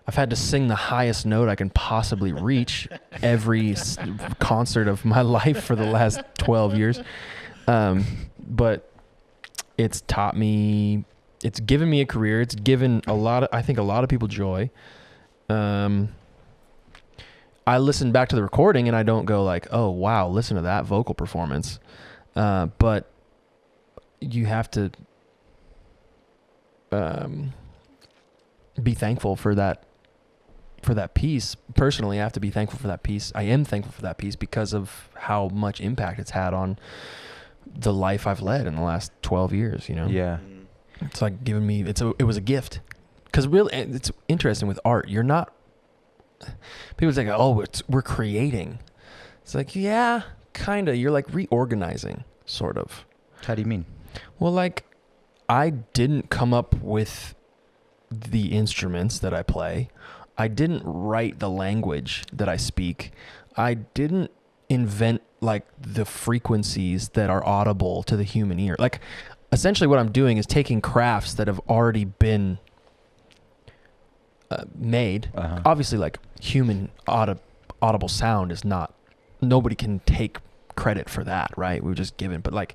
I've had to sing the highest note I can possibly reach every concert of my life for the last 12 years. But it's taught me, it's given me a career. It's given I think a lot of people joy. I listen back to the recording and I don't go like, oh wow, listen to that vocal performance. But you have to, be thankful for that piece. Personally, I have to be thankful for that piece. I am thankful for that piece because of how much impact it's had on the life I've led in the last 12 years, Yeah. It's like giving me, it was a gift. Because really, it's interesting with art. You're not, people say, oh, we're creating. It's like, yeah, kind of. You're like reorganizing, sort of. How do you mean? Well, like, I didn't come up with the instruments that I play. I didn't write the language that I speak. I didn't invent like the frequencies that are audible to the human ear. Like essentially what I'm doing is taking crafts that have already been made. Obviously like human audible sound is not, nobody can take credit for that, right? We're just given, but like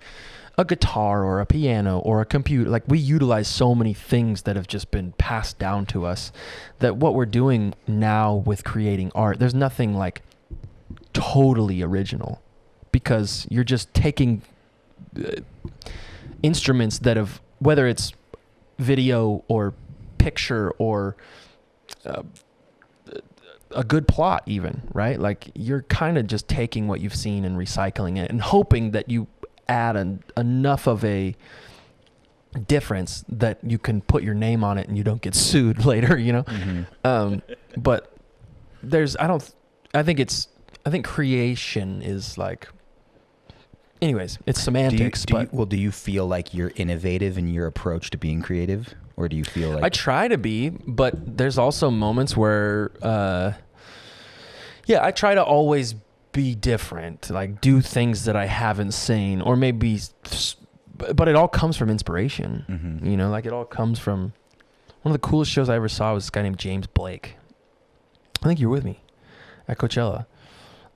a guitar or a piano or a computer, like we utilize so many things that have just been passed down to us that what we're doing now with creating art, there's nothing like totally original because you're just taking instruments that have, whether it's video or picture or a good plot even, right? Like you're kind of just taking what you've seen and recycling it and hoping that you add enough of a difference that you can put your name on it and you don't get sued later, but I think creation is like, anyways, it's semantics. Do you feel like you're innovative in your approach to being creative, or do you feel like I try to be, but there's also moments where, I try to always be different, like do things that I haven't seen, or maybe, but it all comes from inspiration. Like it all comes from, one of the coolest shows I ever saw was this guy named James Blake. I think you were with me at Coachella.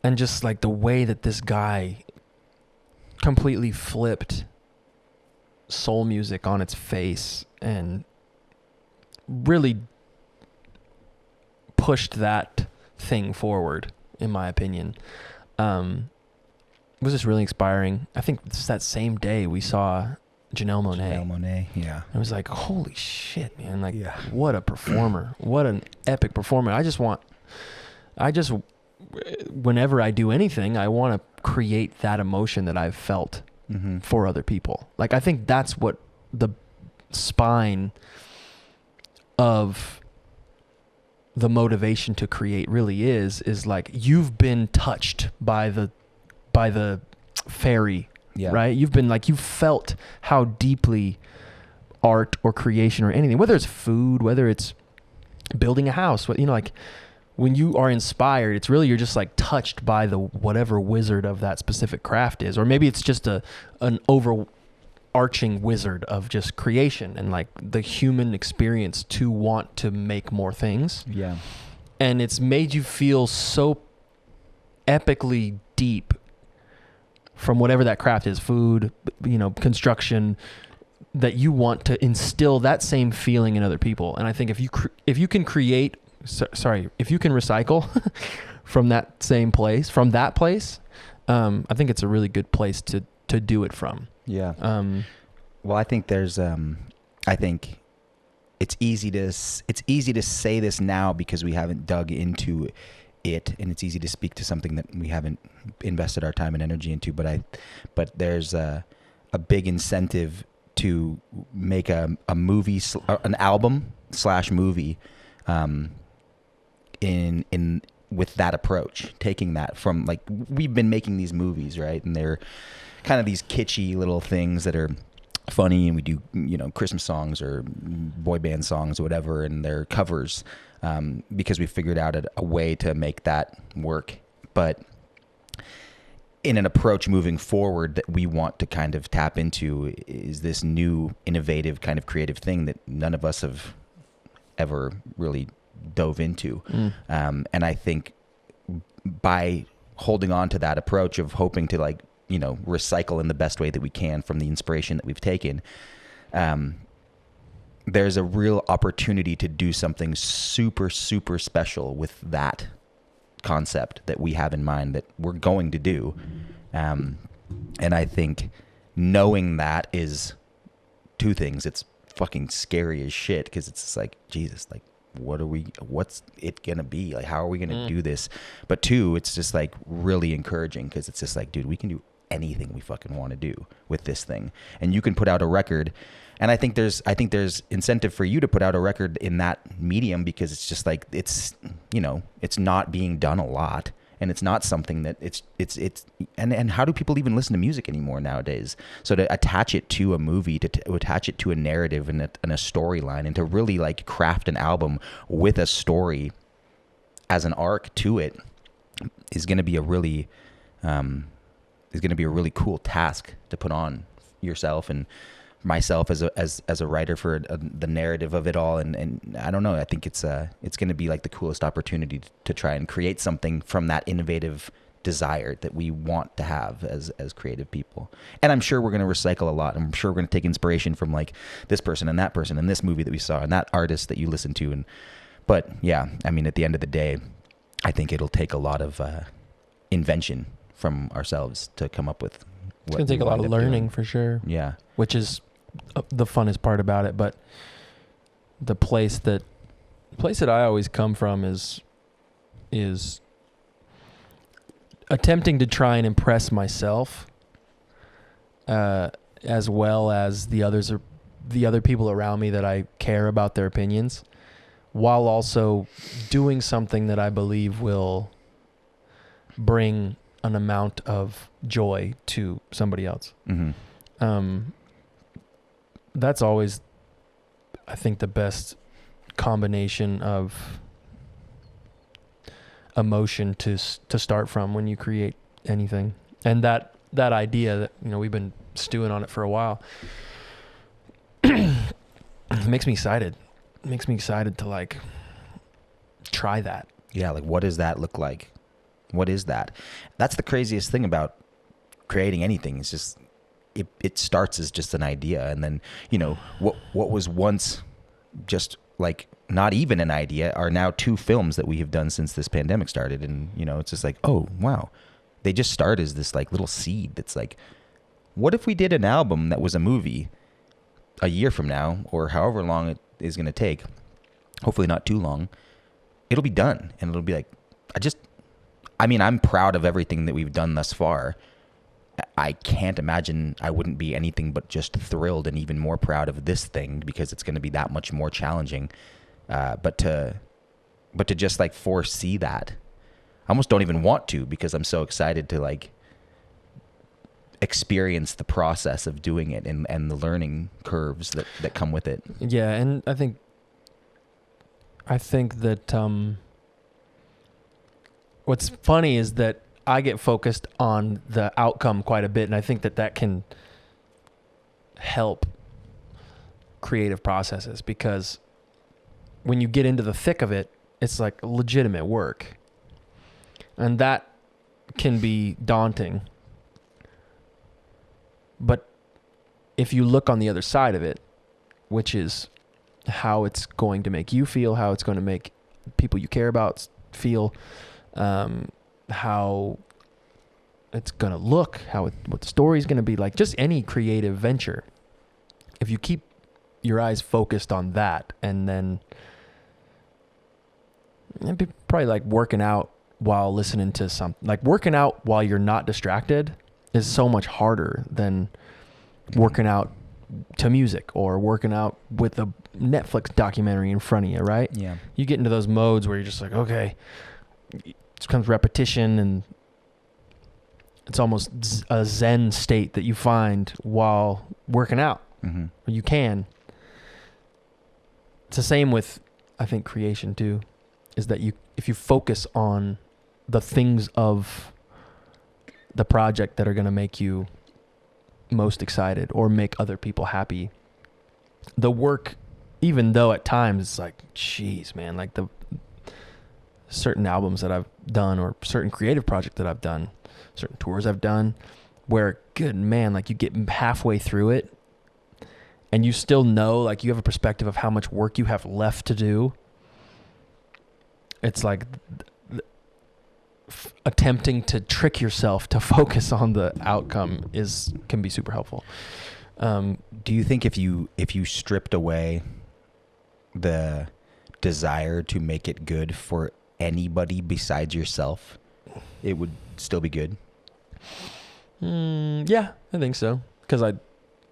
And just like the way that this guy completely flipped soul music on its face and really pushed that thing forward, in my opinion. It was just really inspiring. I think it's that same day we saw Janelle Monáe. Yeah. I was like, holy shit, man. Like, what a performer. What an epic performer. Whenever I do anything, I want to create that emotion that I've felt for other people. Like, I think that's what the spine of the motivation to create really is like, you've been touched by the fairy, right? You've been like, you've felt how deeply art or creation or anything, whether it's food, whether it's building a house, like when you are inspired, it's really, you're just like touched by the whatever wizard of that specific craft is, or maybe it's just an arching wizard of just creation and like the human experience to want to make more things. Yeah. And it's made you feel so epically deep from whatever that craft is, food, construction, that you want to instill that same feeling in other people. And I think if you can recycle from that same place, I think it's a really good place to do it from. Yeah. Well, I think there's, I think it's easy to say this now because we haven't dug into it, and it's easy to speak to something that we haven't invested our time and energy into. But there's a big incentive to make a movie, an album / movie, in with that approach, taking that from, like, we've been making these movies, right? And they're kind of these kitschy little things that are funny, and we do, Christmas songs or boy band songs or whatever, and they're covers, because we figured out a way to make that work. But in an approach moving forward that we want to kind of tap into is this new, innovative kind of creative thing that none of us have ever really dove into. And I think by holding on to that approach of hoping to, like, recycle in the best way that we can from the inspiration that we've taken, there's a real opportunity to do something super, super special with that concept that we have in mind that we're going to do. And I think knowing that is two things. It's fucking scary as shit, because it's just like, Jesus, like, what's it gonna be? Like, how are we gonna do this? But two, it's just like really encouraging, because it's just like, dude, we can do anything we fucking want to do with this thing. And you can put out a record, and I think there's incentive for you to put out a record in that medium, because it's just like, it's not being done a lot, and it's not something that and how do people even listen to music anymore nowadays? So to attach it to a movie, to attach it to a narrative and a storyline, and to really, like, craft an album with a story as an arc to it is going to be a really cool task to put on yourself and myself as a writer for the narrative of it all. And I don't know, I think it's going to be like the coolest opportunity to try and create something from that innovative desire that we want to have as creative people. And I'm sure we're going to recycle a lot. I'm sure we're going to take inspiration from, like, this person and that person and this movie that we saw and that artist that you listen to. But yeah, I mean, at the end of the day, I think it'll take a lot of invention from ourselves to come up with it's going to take a lot of learning for sure. Yeah. Which is the funnest part about it. But the place that I always come from is attempting to try and impress myself, as well as the other people around me that I care about their opinions, while also doing something that I believe will bring an amount of joy to somebody else. Mm-hmm. That's always, I think, the best combination of emotion to start from when you create anything. And that idea that, we've been stewing on it for a while, it makes me excited. It makes me excited to, like, try that. Yeah, like, what does that look like? What is that? That's the craziest thing about creating anything. It's just, it starts as just an idea. And then, what was once just, like, not even an idea are now 2 films that we have done since this pandemic started. And, it's just like, oh, wow. They just start as this, like, little seed that's like, what if we did an album that was a movie a year from now, or however long it is going to take? Hopefully not too long. It'll be done. And it'll be like, I'm proud of everything that we've done thus far. I can't imagine I wouldn't be anything but just thrilled and even more proud of this thing, because it's going to be that much more challenging. But to just, like, foresee that, I almost don't even want to, because I'm so excited to, like, experience the process of doing it and the learning curves that come with it. Yeah, and I think that what's funny is that I get focused on the outcome quite a bit, and I think that can help creative processes, because when you get into the thick of it, it's like legitimate work. And that can be daunting. But if you look on the other side of it, which is how it's going to make you feel, how it's going to make people you care about feel, how it's going to look, what the story's going to be like, just any creative venture. If you keep your eyes focused on that, and then it'd be probably like working out while listening to something, like working out while you're not distracted is so much harder than working out to music or working out with a Netflix documentary in front of you, right? Yeah. You get into those modes where you're just like, okay, it becomes repetition, and it's almost a Zen state that you find while working out. Mm-hmm. You can. It's the same with, I think, creation too, is that if you focus on the things of the project that are going to make you most excited or make other people happy, the work, even though at times it's like, geez, man, like the certain albums that I've done or certain creative project that I've done, certain tours I've done, where, good man, like you get halfway through it and you still know, like you have a perspective of how much work you have left to do. It's like attempting to trick yourself to focus on the outcome can be super helpful. Do you think if you stripped away the desire to make it good for anybody besides yourself, it would still be good? Yeah, I think so. Because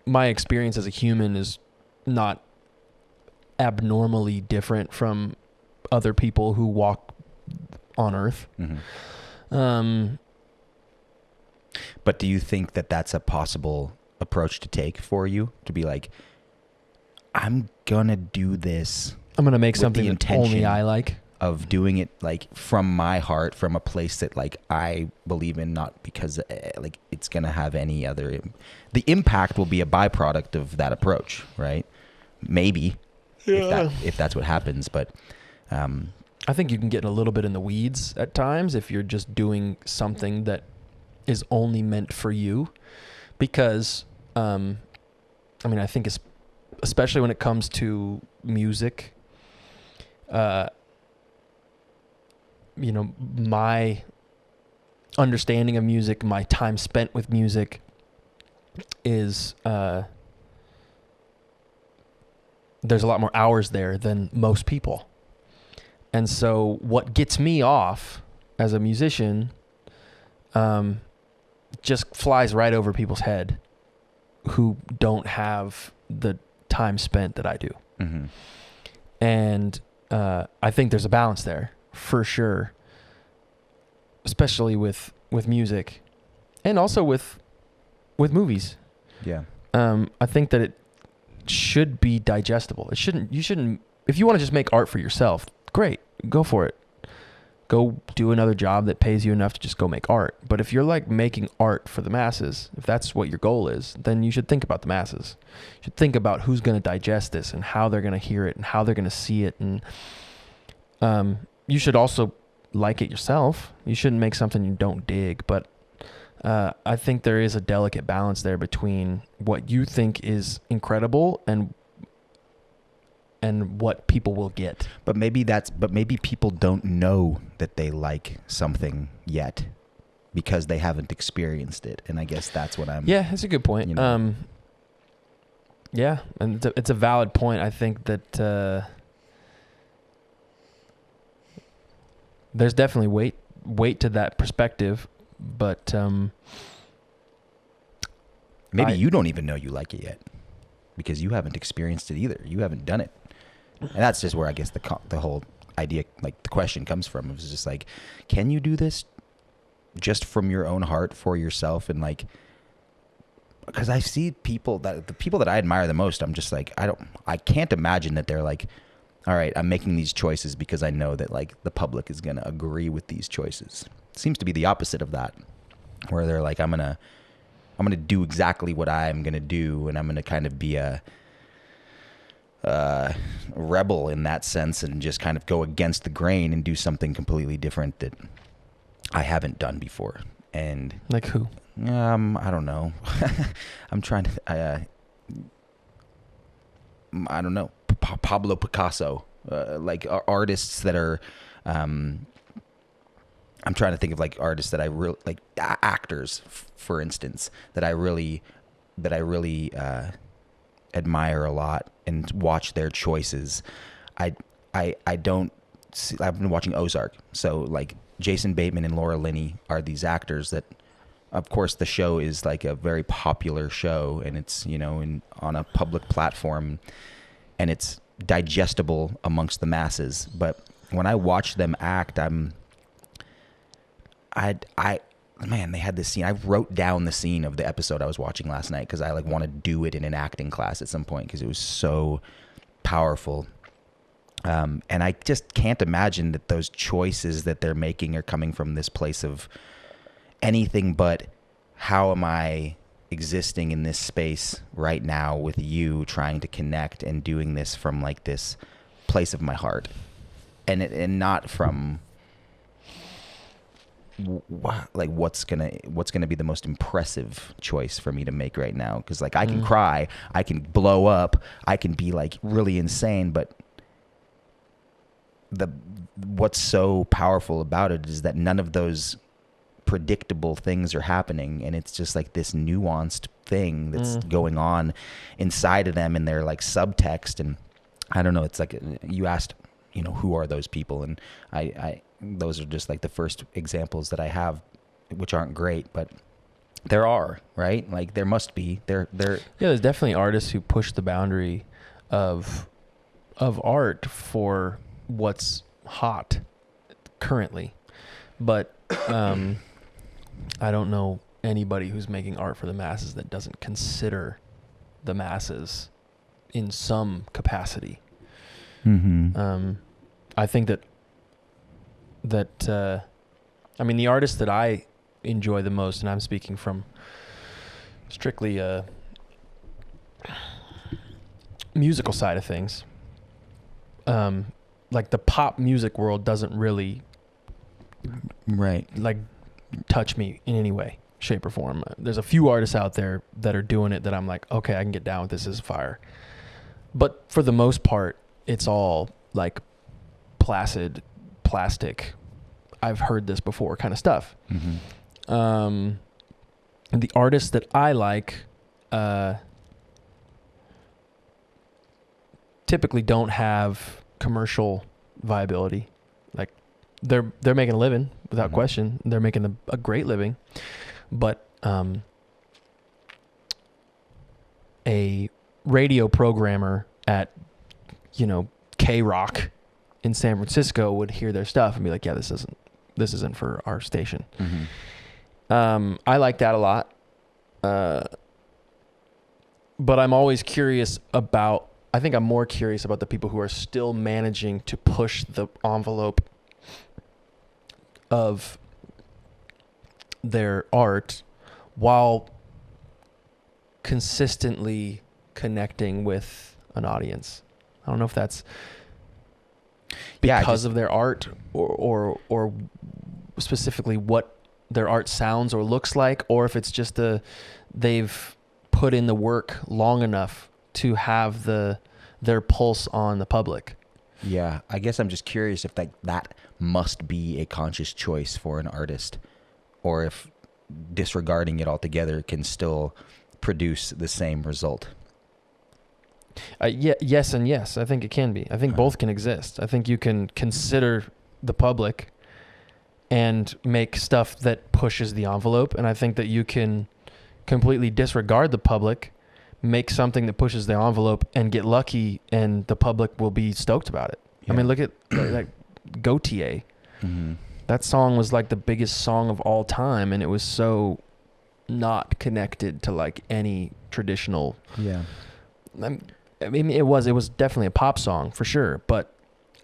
my experience as a human is not abnormally different from other people who walk on Earth. Mm-hmm. But do you think that that's a possible approach to take for you, to be like, I'm gonna do this, I'm gonna make something that only I like, of doing it like from my heart, from a place that like I believe in, not because like it's gonna have any other, the impact will be a byproduct of that approach, right? Maybe. Yeah. If that's what happens, but I think you can get a little bit in the weeds at times if you're just doing something that is only meant for you, because I mean, I think especially when it comes to music, you know, my understanding of music, my time spent with music is there's a lot more hours there than most people. And so what gets me off as a musician just flies right over people's head who don't have the time spent that I do. Mm-hmm. And I think there's a balance there for sure, especially with music and also with movies. Yeah. I think that it should be digestible. You shouldn't, if you want to just make art for yourself, great, go for it. Go do another job that pays you enough to just go make art. But if you're like making art for the masses, if that's what your goal is, then you should think about the masses. You should think about who's going to digest this and how they're going to hear it and how they're going to see it. And you should also like it yourself. You shouldn't make something you don't dig. But I think there is a delicate balance there between what you think is incredible and what people will get. But maybe people don't know that they like something yet because they haven't experienced it. And I guess that's what I'm... Yeah, that's a good point. You know. Yeah, and it's a valid point. I think that there's definitely weight to that perspective, but maybe you don't even know you like it yet because you haven't experienced it either. You haven't done it. And that's just where I guess the whole idea, like the question comes from. It was just like, can you do this just from your own heart for yourself? And like, because I see the people that I admire the most, I'm just like, I can't imagine that they're like, all right, I'm making these choices because I know that like the public is going to agree with these choices. It seems to be the opposite of that, where they're like, I'm going to do exactly what I'm going to do, and I'm going to kind of be a rebel in that sense, and just kind of go against the grain and do something completely different that I haven't done before. And like who? I don't know. I'm trying to. I don't know. Pablo Picasso, like artists that are. I'm trying to think of like artists that I really like, actors, for instance, that I really admire a lot and watch their choices. I don't see, I've been watching Ozark, so like Jason Bateman and Laura Linney are these actors that, of course, the show is like a very popular show, and it's, you know, on a public platform, and it's digestible amongst the masses. But when I watch them act, man, they had this scene. I wrote down the scene of the episode I was watching last night because I like want to do it in an acting class at some point because it was so powerful. And I just can't imagine that those choices that they're making are coming from this place of anything but how am I existing in this space right now with you, trying to connect and doing this from like this place of my heart, and not from like what's gonna be the most impressive choice for me to make right now. Because like I can cry, I can blow up, I can be like really insane, but what's so powerful about it is that none of those predictable things are happening, and it's just like this nuanced thing that's going on inside of them, and they're like subtext. And I don't know, it's like you asked, you know, who are those people, and I those are just like the first examples that I have, which aren't great, but there are, right? Like there must be. Yeah, there's definitely artists who push the boundary of art for what's hot currently, but I don't know anybody who's making art for the masses that doesn't consider the masses in some capacity. I think that I mean, the artists that I enjoy the most, and I'm speaking from strictly musical side of things, like the pop music world doesn't really like touch me in any way, shape, or form. There's a few artists out there that are doing it that I'm like, okay, I can get down with this as fire. But for the most part, it's all like placid, plastic, I've heard this before kind of stuff. The artists that I like typically don't have commercial viability. Like they're making a living without question. They're making a great living, but a radio programmer at, you know, K-Rock in San Francisco would hear their stuff and be like, yeah, this isn't for our station. I like that a lot. But I'm always curious about, I think I'm more curious about the people who are still managing to push the envelope of their art while consistently connecting with an audience. I don't know if that's because of their art or specifically what their art sounds or looks like, or if it's just they've put in the work long enough to have their pulse on the public. Yeah, I guess I'm just curious if that must be a conscious choice for an artist, or if disregarding it altogether can still produce the same result. Yes and yes. I think it can be. I think both can exist. I think you can consider the public and make stuff that pushes the envelope, and I think that you can completely disregard the public, make something that pushes the envelope, and get lucky, and the public will be stoked about it. Yeah. I mean, look at like Gautier. That song was like the biggest song of all time, and it was so not connected to like any traditional. Yeah. I mean, it was definitely a pop song for sure, but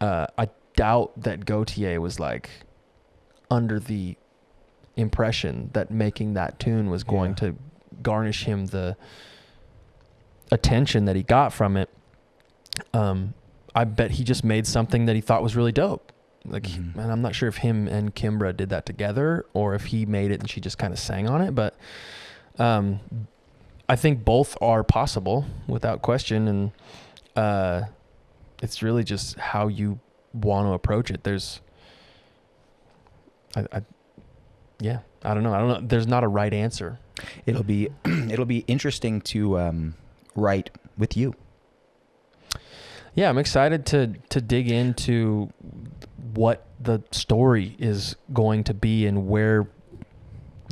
I doubt that Gautier was like under the impression that making that tune was going to garnish him the attention that he got from it, I bet he just made something that he thought was really dope. Like, and I'm not sure if him and Kimbra did that together or if he made it and she just kind of sang on it, but I think both are possible without question. And it's really just how you want to approach it. I don't know. There's not a right answer. It'll be interesting to write with you. Yeah, I'm excited to dig into what the story is going to be and where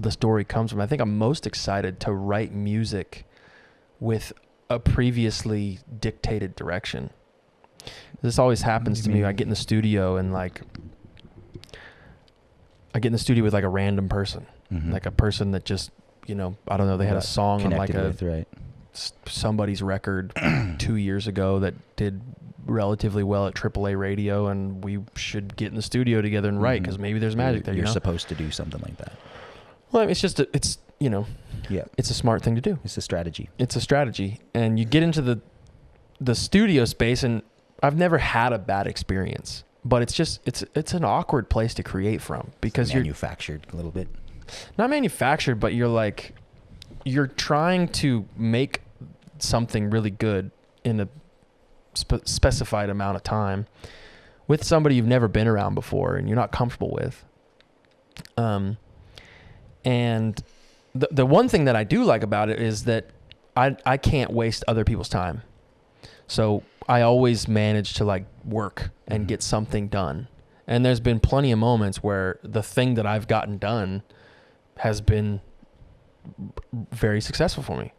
the story comes from. I think I'm most excited to write music with a previously dictated direction. This always happens to me. I get in the studio and like with like a random person, like a person that just, I don't know, they had a song on like somebody's record 2 years ago that did relatively well at AAA radio, and we should get in the studio together and write because maybe there's magic there. You're supposed to do something like that. Well, I mean, it's a smart thing to do. It's a strategy. It's a strategy, and you get into the studio space, and I've never had a bad experience, but it's an awkward place to create from because it's manufactured a little bit. Not manufactured, but you're trying to make something really good in a specified amount of time with somebody you've never been around before and you're not comfortable with. And the one thing that I do like about it is that I can't waste other people's time. So I always manage to like work and get something done. And there's been plenty of moments where the thing that I've gotten done has been very successful for me.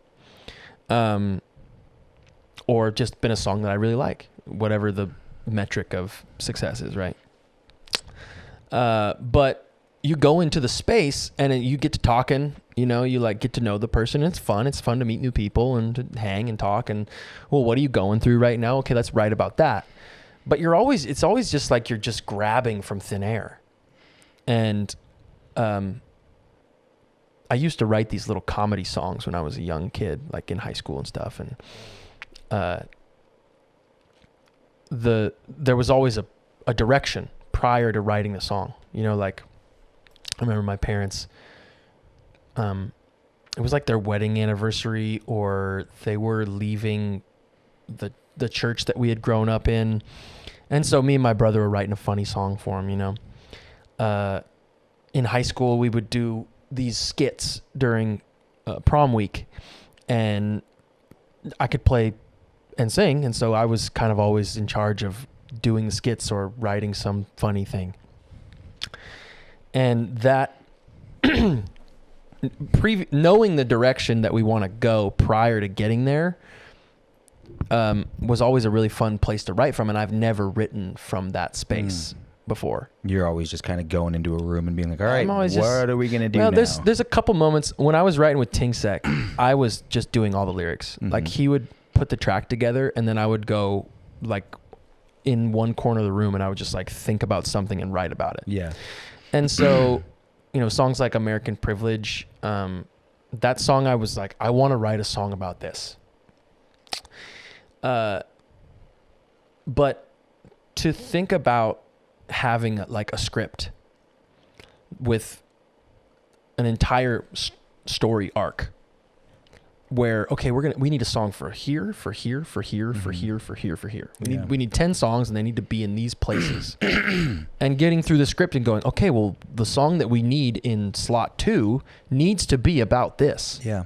Or just been a song that I really like, whatever the metric of success is, right? But you go into the space and you get to talking, you like get to know the person. It's fun. It's fun to meet new people and to hang and talk and, well, what are you going through right now? Okay, let's write about that. But it's always just like you're just grabbing from thin air. And I used to write these little comedy songs when I was a young kid, like in high school and stuff. And there was always a direction prior to writing the song. Like I remember my parents, it was like their wedding anniversary or they were leaving the church that we had grown up in. And so me and my brother were writing a funny song for him, in high school, we would do these skits during prom week, and I could play and sing, and so I was kind of always in charge of doing the skits or writing some funny thing. And that knowing the direction that we want to go prior to getting there was always a really fun place to write from, and I've never written from that space before. You're always just kind of going into a room and being like, all right, what are we going to do now? There's a couple moments when I was writing with Tingsek, I was just doing all the lyrics. Like he would put the track together and then I would go like in one corner of the room and I would just like think about something and write about it. Yeah. And so, songs like American Privilege, that song I was like, I want to write a song about this. But to think about having like a script with an entire story arc where, okay, we need a song for here, for here, for here, for here, for here, for here. We need 10 songs and they need to be in these places. And getting through the script and going, okay, well, the song that we need in slot 2 needs to be about this. Yeah.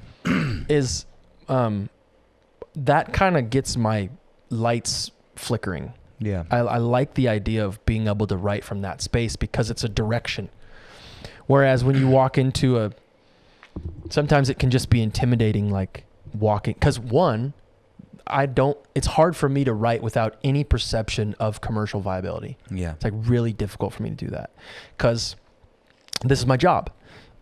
Is that kind of gets my lights flickering. Yeah. I like the idea of being able to write from that space because it's a direction. Whereas when you walk into sometimes it can just be intimidating, like walking, because it's hard for me to write without any perception of commercial viability. Yeah. It's like really difficult for me to do that because this is my job.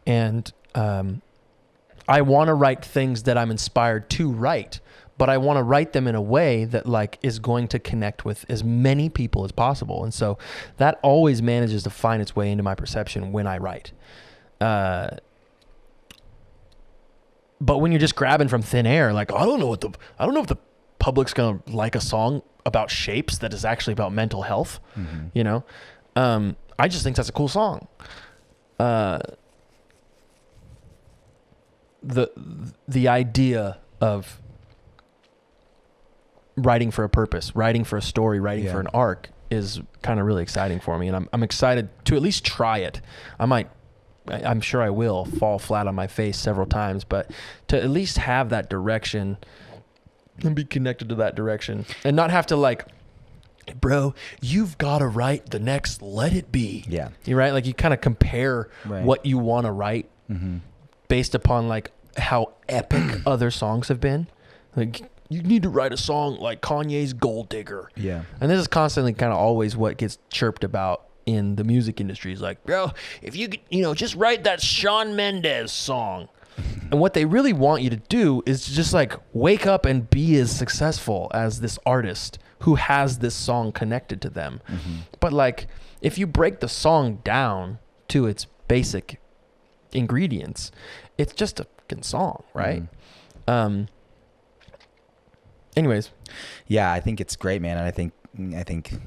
And I want to write things that I'm inspired to write, but I want to write them in a way that like is going to connect with as many people as possible. And so that always manages to find its way into my perception when I write. But when you're just grabbing from thin air, like, I don't know if the public's going to like a song about shapes that is actually about mental health, you know? I just think that's a cool song. The idea of writing for a purpose, writing for a story, writing for an arc is kind of really exciting for me. And I'm excited to at least try it. I'm sure I will fall flat on my face several times, but to at least have that direction and be connected to that direction and not have to like, bro, you've got to write the next Let It Be. Yeah. You're right. Like you kind of compare what you want to write based upon like how epic other songs have been. Like you need to write a song like Kanye's Gold Digger. Yeah. And this is constantly kind of always what gets chirped about in the music industry. Is like, bro, if you could, just write that Shawn Mendes song. And what they really want you to do is to just like wake up and be as successful as this artist who has this song connected to them. But like, if you break the song down to its basic ingredients, it's just a fucking song, right? Anyways. Yeah, I think it's great, man. And I think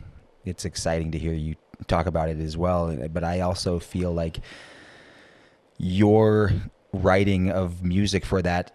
it's exciting to hear you talk about it as well. But I also feel like your writing of music for that,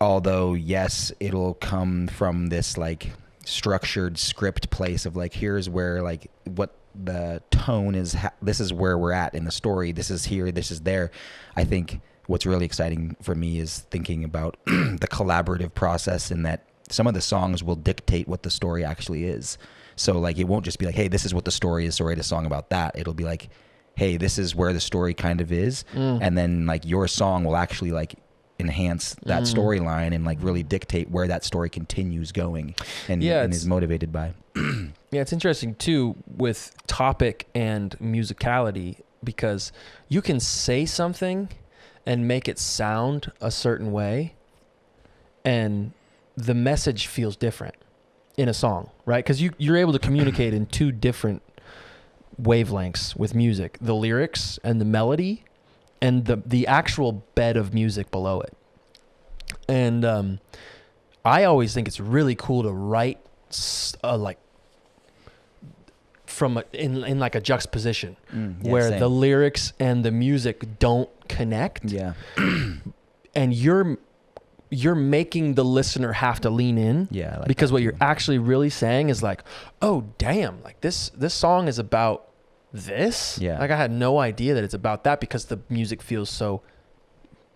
although yes, it'll come from this like structured script place of like, here's where like what the tone is, this is where we're at in the story, this is here, this is there. I think what's really exciting for me is thinking about the collaborative process, in that some of the songs will dictate what the story actually is. So like, it won't just be like, hey, this is what the story is, so write a song about that. It'll be like, hey, this is where the story kind of is. And then like your song will actually like enhance that storyline and like really dictate where that story continues going and is motivated by. Yeah, it's interesting too with topic and musicality, because you can say something and make it sound a certain way and the message feels different in a song, right? Because you're able to communicate in two different wavelengths with music: the lyrics and the melody and the actual bed of music below it. And I always think it's really cool to write like from in like a juxtaposition where the lyrics and the music don't connect. Yeah. And you're making the listener have to lean in, like because what you're actually really saying is like, oh damn, like this song is about this. Yeah. Like I had no idea that it's about that, because the music feels so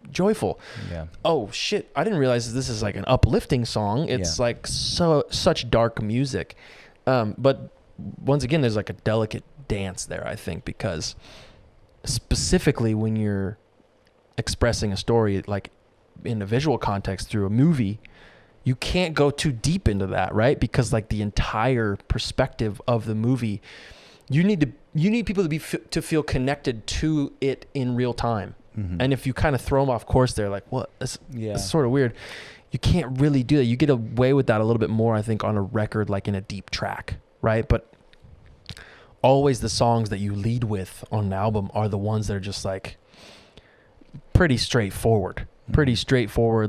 joyful. Yeah. Oh shit, I didn't realize this is like an uplifting song. It's like such dark music. But once again, there's like a delicate dance there, I think, because specifically when you're expressing a story like in a visual context through a movie, you can't go too deep into that, right? Because like the entire perspective of the movie, you need people to feel connected to it in real time. And if you kind of throw them off course, they're like, what? That's sort of weird. You can't really do that. You get away with that a little bit more, I think, on a record, like in a deep track, right? But always the songs that you lead with on an album are the ones that are just like pretty straightforward.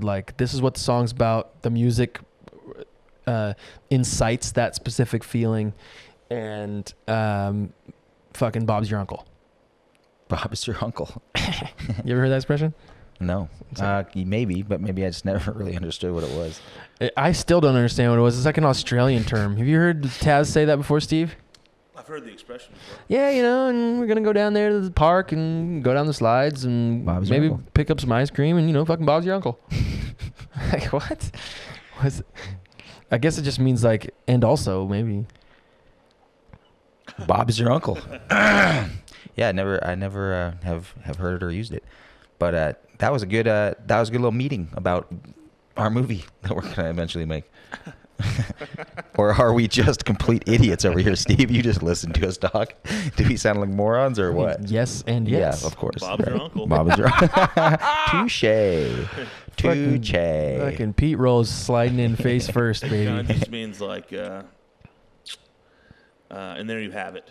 Like, this is what the song's about. The music incites that specific feeling, and fucking Bob's your uncle. Bob's your uncle. You ever heard that expression? No. Maybe, but maybe I just never really understood what it was. I still don't understand what it was. It's like an Australian term. Have you heard Taz say that before, Steve? I've heard the expression before. Yeah, and we're going to go down there to the park and go down the slides and Bob's maybe pick up some ice cream and, fucking Bob's your uncle. Like, what? I guess it just means like, and also maybe. Bob's your uncle. Yeah, I never have heard it or used it. But that was a good little meeting about our movie that we're going to eventually make. Or are we just complete idiots over here, Steve? You just listen to us talk. Do we sound like morons or what? Yes and yes. Yeah, of course. Bob's your uncle. Bob's your uncle. Touche. Fucking Pete Rose sliding in face first, baby. It kind of just means like, and there you have it.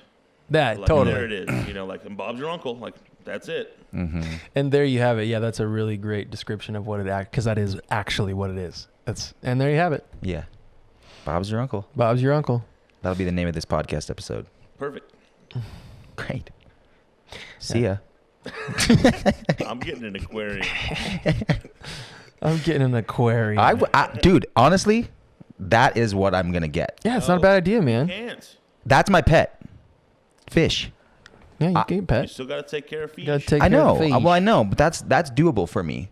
That, like, totally. There it is. Like, and Bob's your uncle. Like, That's it. Mm-hmm. And there you have it. Yeah, that's a really great description of what it because that is actually what it is. And there you have it. Yeah. Bob's your uncle. Bob's your uncle. That'll be the name of this podcast episode. Perfect. Great. See ya. I'm getting an aquarium. I'm getting an aquarium. Dude, honestly, that is what I'm going to get. Yeah, it's not a bad idea, man. Can't. That's my pet. Fish. Yeah, you can You pet. still got to take care of fish. You gotta take I care know. of the fish. Well, I know, but that's doable for me.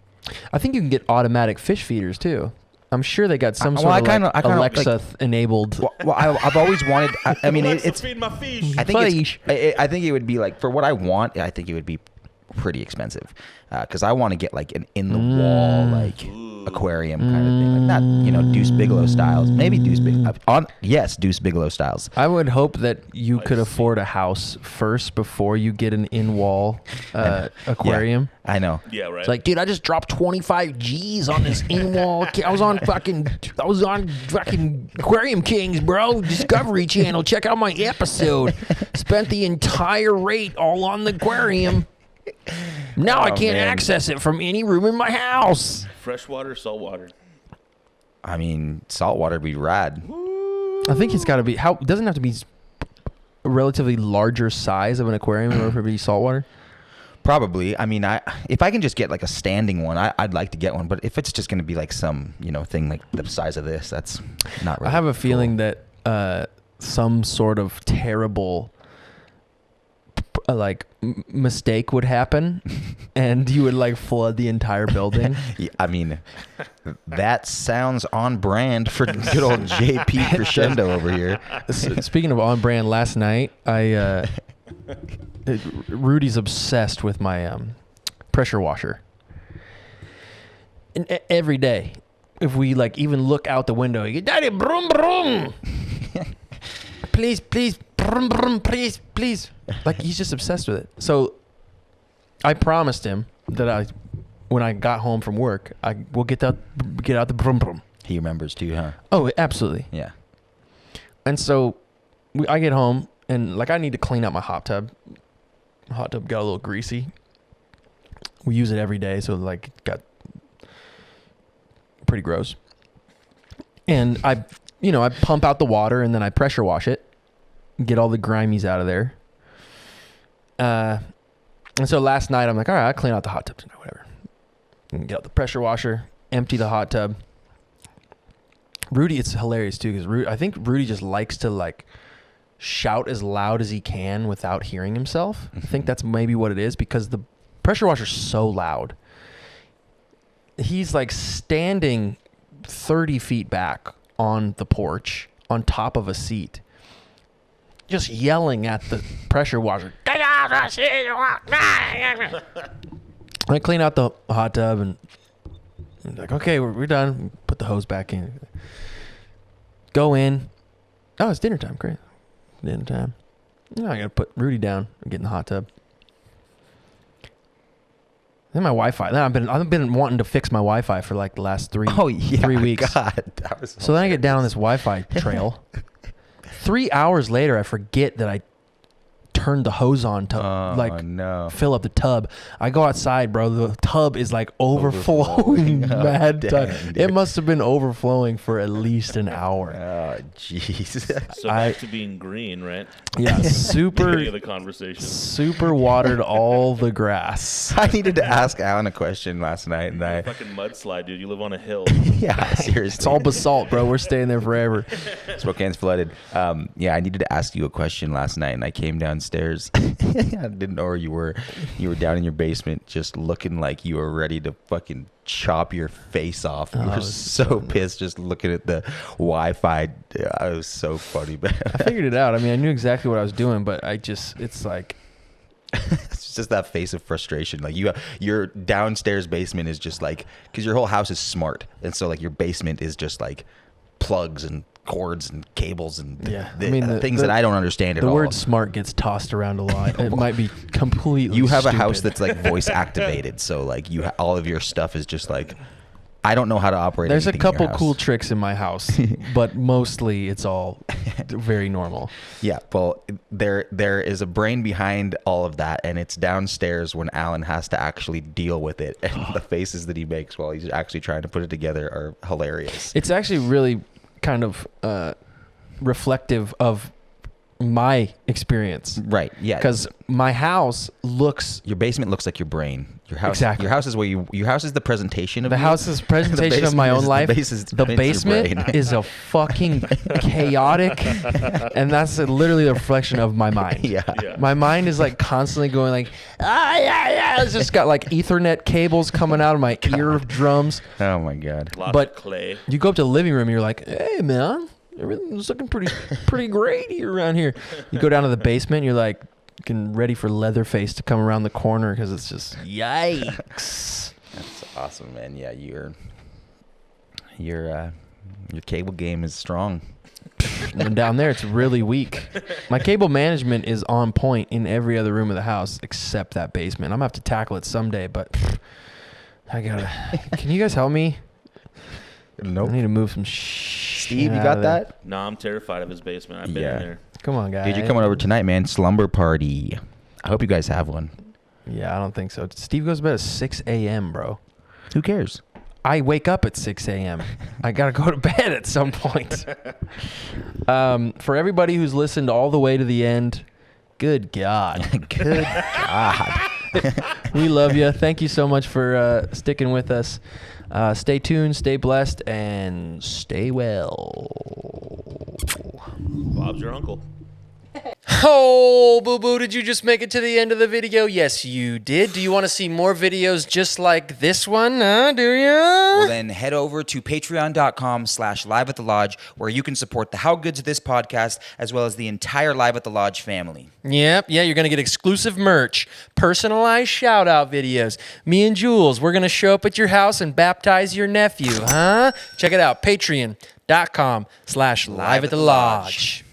I think you can get automatic fish feeders too. I'm sure they got some Well, sort I of kinda- I kinda Alexa enabled. Well, I've always wanted. I mean, Alexa, it's. feed my fish. I think Fish. I think it would be like for what I want. I think it would be pretty expensive because I want to get like an in the wall like aquarium kind of thing, like not Deuce Bigelow styles. Maybe Deuce Bigelow styles. I would hope that you could afford a house first before you get an in-wall aquarium. I know. Yeah, right. It's like, dude, I just dropped 25 G's on this in-wall. I was on fucking Aquarium Kings, bro. Discovery Channel. Check out my episode. Spent the entire rate all on the aquarium. Now I can't access it from any room in my house. Freshwater, saltwater. I mean, saltwater would be rad. I think it's got to be it doesn't have to be a relatively larger size of an aquarium in order for it to be saltwater. Probably. I mean, if I can just get like a standing one, I'd like to get one. But if it's just going to be like some thing like the size of this, that's not really. I have a feeling that some sort of terrible mistake would happen, and you would like flood the entire building. Yeah, I mean, that sounds on brand for good old JP Crescendo over here. Speaking of on brand, last night Rudy's obsessed with my pressure washer. And every day, if we like even look out the window, he goes, "Daddy, brum brum, please, brum brum, please." Like he's just obsessed with it. So I promised him that when I got home from work, I will get out the brum brum. He remembers too, huh? Oh, absolutely. Yeah. And so I get home and like I need to clean out my hot tub. The hot tub got a little greasy. We use it every day, so like it got pretty gross. And I pump out the water and then I pressure wash it, get all the grimies out of there. And so last night I'm like, all right, I'll clean out the hot tub tonight, whatever. And get out the pressure washer, empty the hot tub. Rudy, it's hilarious too because I think Rudy just likes to like shout as loud as he can without hearing himself. I think that's maybe what it is because the pressure washer's so loud. He's like standing 30 feet back on the porch on top of a seat, just yelling at the pressure washer. I clean out the hot tub and I'm like, okay, we're done. Put the hose back in. Go in. Oh, it's dinner time. Great. Dinner time. I got to put Rudy down and get in the hot tub. Then my Wi-Fi. Then I've been wanting to fix my Wi-Fi for like the last 3 weeks. God, so then I get down on this Wi-Fi trail. 3 hours later, I forget that I turned the hose on to fill up the tub. I go outside, bro. The tub is like overflowing. Mad time. It must have been overflowing for at least an hour. Oh, jeez. So back to being green, right? Yeah, Beginning of the conversation. super watered all the grass. I needed to ask Alan a question last night, and I Fucking mudslide, dude. You live on a hill. yeah, seriously, It's all basalt, bro. We're staying there forever. Spokane's flooded. Yeah, I needed to ask you a question last night, and I came downstairs. I didn't know where you were. You were down in your basement, just looking like you were ready to fucking chop your face off. You were so pissed, just looking at the Wi-Fi. I was so funny, man. I figured it out. I mean, I knew exactly what I was doing, but it's like. It's just that face of frustration. Like your downstairs basement is just like, because your whole house is smart, and so like your basement is just like plugs and cords and cables and things that I don't understand at all. The word smart gets tossed around a lot. It might be completely You have stupid. a house that's like voice activated, so like all of your stuff is just like I don't know how to operate. There's a anything in your couple house. cool tricks in my house, but mostly it's all very normal. Yeah, well, there is a brain behind all of that, and it's downstairs when Alan has to actually deal with it, and the faces that he makes while he's actually trying to put it together are hilarious. It's actually really kind of reflective of my experience. Right, yeah. Because my house looks... Your basement looks like your brain. Your house, Exactly. Your house is where your house is the presentation of The you. house's presentation of my own life. The basement brain. is a fucking chaotic, and that's literally the reflection of my mind. Yeah. My mind is like constantly going like, it's just got like Ethernet cables coming out of my eardrums. Oh my God. Lots But of clay. you go up to the living room, and you're like, hey man, everything's looking pretty great here around here. You go down to the basement, you're like, getting ready for Leatherface to come around the corner because it's just yikes. That's awesome, man. Yeah, your cable game is strong. And down there, it's really weak. My cable management is on point in every other room of the house except that basement. I'm gonna have to tackle it someday, but I gotta. Can you guys help me? Nope. I need to move some shit. Steve, you got that? No, I'm terrified of his basement. I've been in there. Come on, guys. Dude, you're coming over tonight, man. Slumber party. I hope you guys have one. Yeah, I don't think so. Steve goes to bed at 6 a.m., bro. Who cares? I wake up at 6 a.m. I got to go to bed at some point. For everybody who's listened all the way to the end, good God. Good God. We love you. Thank you so much for sticking with us. Stay tuned, stay blessed, and stay well. Bob's your uncle. Oh, boo-boo, did you just make it to the end of the video? Yes, you did. Do you want to see more videos just like this one? Do you? Well, then head over to patreon.com/Live at the Lodge, where you can support the How Good's of this podcast, as well as the entire Live at the Lodge family. Yep, yeah, you're going to get exclusive merch, personalized shout-out videos. Me and Jules, we're going to show up at your house and baptize your nephew, huh? Check it out, patreon.com/Live at the Lodge.